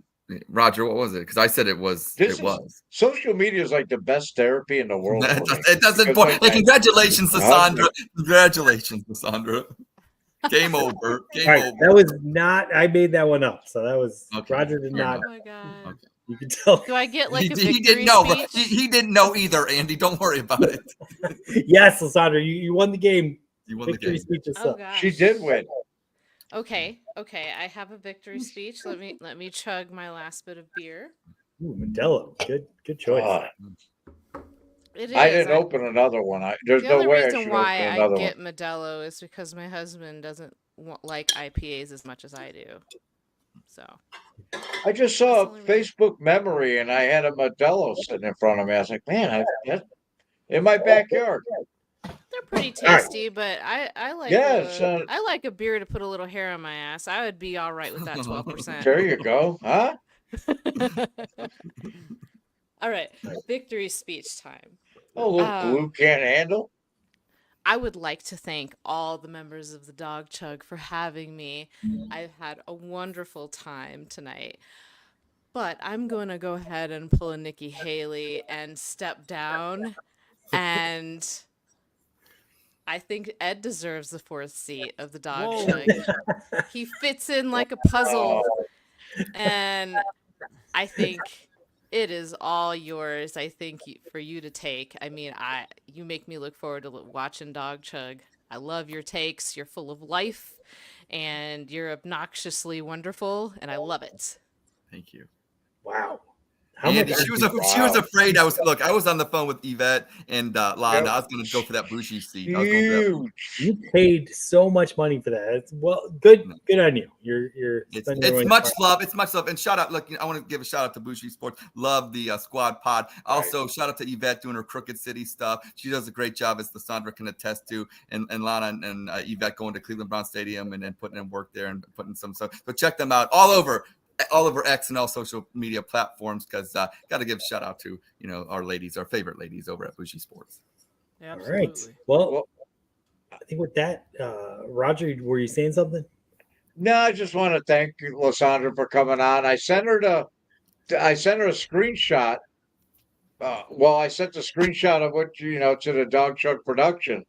Speaker 4: Roger, what was it? Because I said it was.
Speaker 5: This
Speaker 4: It was.
Speaker 5: social media is like the best therapy in the world for me.
Speaker 4: It doesn't.
Speaker 5: Because, like,
Speaker 4: Hey, congratulations,
Speaker 5: Huh?
Speaker 4: Cassandra. Congratulations, Cassandra. Game over. Game
Speaker 1: All right,
Speaker 4: over.
Speaker 1: that was not. I made that one up, so that was
Speaker 4: Okay.
Speaker 1: Roger did
Speaker 4: Fair
Speaker 1: not.
Speaker 2: Oh my god.
Speaker 4: Okay.
Speaker 1: You can tell.
Speaker 2: Do I get like a
Speaker 4: He
Speaker 2: victory
Speaker 4: didn't know.
Speaker 2: speech?
Speaker 4: He didn't know either, Andy. Don't worry about it.
Speaker 1: Yes, Lysandra, you won the game.
Speaker 4: You won the
Speaker 1: Victory
Speaker 4: game.
Speaker 1: speech is
Speaker 2: Oh
Speaker 1: up.
Speaker 2: gosh.
Speaker 5: she did win.
Speaker 2: Okay. I have a victory speech. Let me chug my last bit of beer.
Speaker 1: Ooh, Modelo, good choice.
Speaker 5: Ah,
Speaker 2: It is.
Speaker 5: I didn't open another one. There's
Speaker 2: The
Speaker 5: no
Speaker 2: only
Speaker 5: way I
Speaker 2: reason
Speaker 5: should
Speaker 2: why
Speaker 5: open
Speaker 2: I
Speaker 5: another one.
Speaker 2: get Modelo is because my husband doesn't like IPAs as much as I do. So
Speaker 5: I just
Speaker 2: That's
Speaker 5: saw
Speaker 2: the
Speaker 5: a
Speaker 2: only reason.
Speaker 5: Facebook memory and I had a Modelo sitting in front of me. I was like, man, in my backyard.
Speaker 2: they're pretty
Speaker 1: All right.
Speaker 2: tasty, but I like
Speaker 5: Yes,
Speaker 2: I like a beer to put a little hair on my ass. I would be all right with that 12%.
Speaker 5: there you go. Huh?
Speaker 2: All right, victory speech time.
Speaker 5: Oh, look, Blue can't handle.
Speaker 2: I would like to thank all the members of the Dog Chug for having me. I've had a wonderful time tonight. But I'm going to go ahead and pull a Nikki Haley and step down. And I think Ed deserves the fourth seat of the Dog
Speaker 3: Whoa.
Speaker 2: Chug. He fits in like a puzzle. And I think it is all yours. I think for you to take. I mean, you make me look forward to watching Dog Chug. I love your takes. You're full of life, and you're obnoxiously wonderful, and I love it.
Speaker 4: Thank you.
Speaker 1: Wow.
Speaker 4: Andy, she was afraid. I was on the phone with Yvette and Lana.
Speaker 5: Yep.
Speaker 4: I was going to go for that bougie seat.
Speaker 5: Huge.
Speaker 1: You paid so much money for that. It's, good on you. You're
Speaker 4: It's much love. It's much love. And shout out, look, I want to give a shout out to Bougie Sports. Love the squad pod. Also, shout out to Yvette doing her Crooked City stuff. She does a great job, as Lysandra can attest to. And Lana and Yvette going to Cleveland Brown Stadium and then putting in work there and putting some stuff. So check them out all over X and all social media platforms, because got to give a shout out to our ladies, our favorite ladies over at Bougie Sports.
Speaker 3: Absolutely.
Speaker 1: All right. Well, I think with that, Roger, were you saying something?
Speaker 5: No, I just want to thank Lysandra for coming on. I sent her a screenshot. I sent the screenshot of what to the Dog Chug production,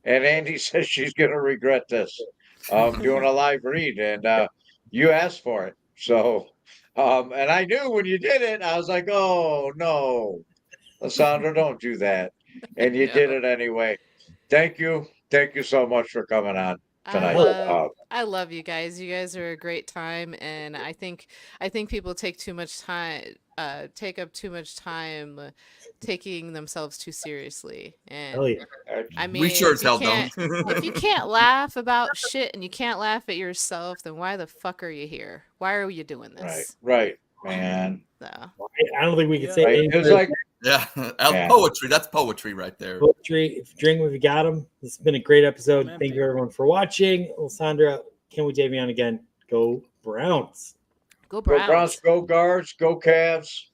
Speaker 5: and Andy says she's going to regret this. Doing a live read, and you asked for it. So, and I knew when you did it, I was like, oh no, Lysandra, don't do that. And you did it anyway. Thank you. Thank you so much for coming on tonight.
Speaker 2: I love you guys. You guys are a great time, and I think people take up too much time taking themselves too seriously. And
Speaker 1: Hell yeah.
Speaker 2: I mean,
Speaker 4: We sure as hell
Speaker 2: don't.
Speaker 4: don't.
Speaker 2: If you can't laugh about shit and you can't laugh at yourself, then why the fuck are you here? Why are you doing this?
Speaker 5: Right, man.
Speaker 2: So.
Speaker 1: I don't think we can
Speaker 3: Yeah.
Speaker 1: say
Speaker 5: Right.
Speaker 1: anything.
Speaker 5: It's like
Speaker 4: Poetry. That's poetry right there.
Speaker 1: Poetry. If you drink, if you got them. This has been a great episode.
Speaker 3: I'm
Speaker 1: Thank you
Speaker 3: empty.
Speaker 1: everyone for watching. Lysandra, can we take you on again? Go Browns.
Speaker 2: Go
Speaker 5: go Browns,
Speaker 2: Browns.
Speaker 5: go Guards, go Cavs.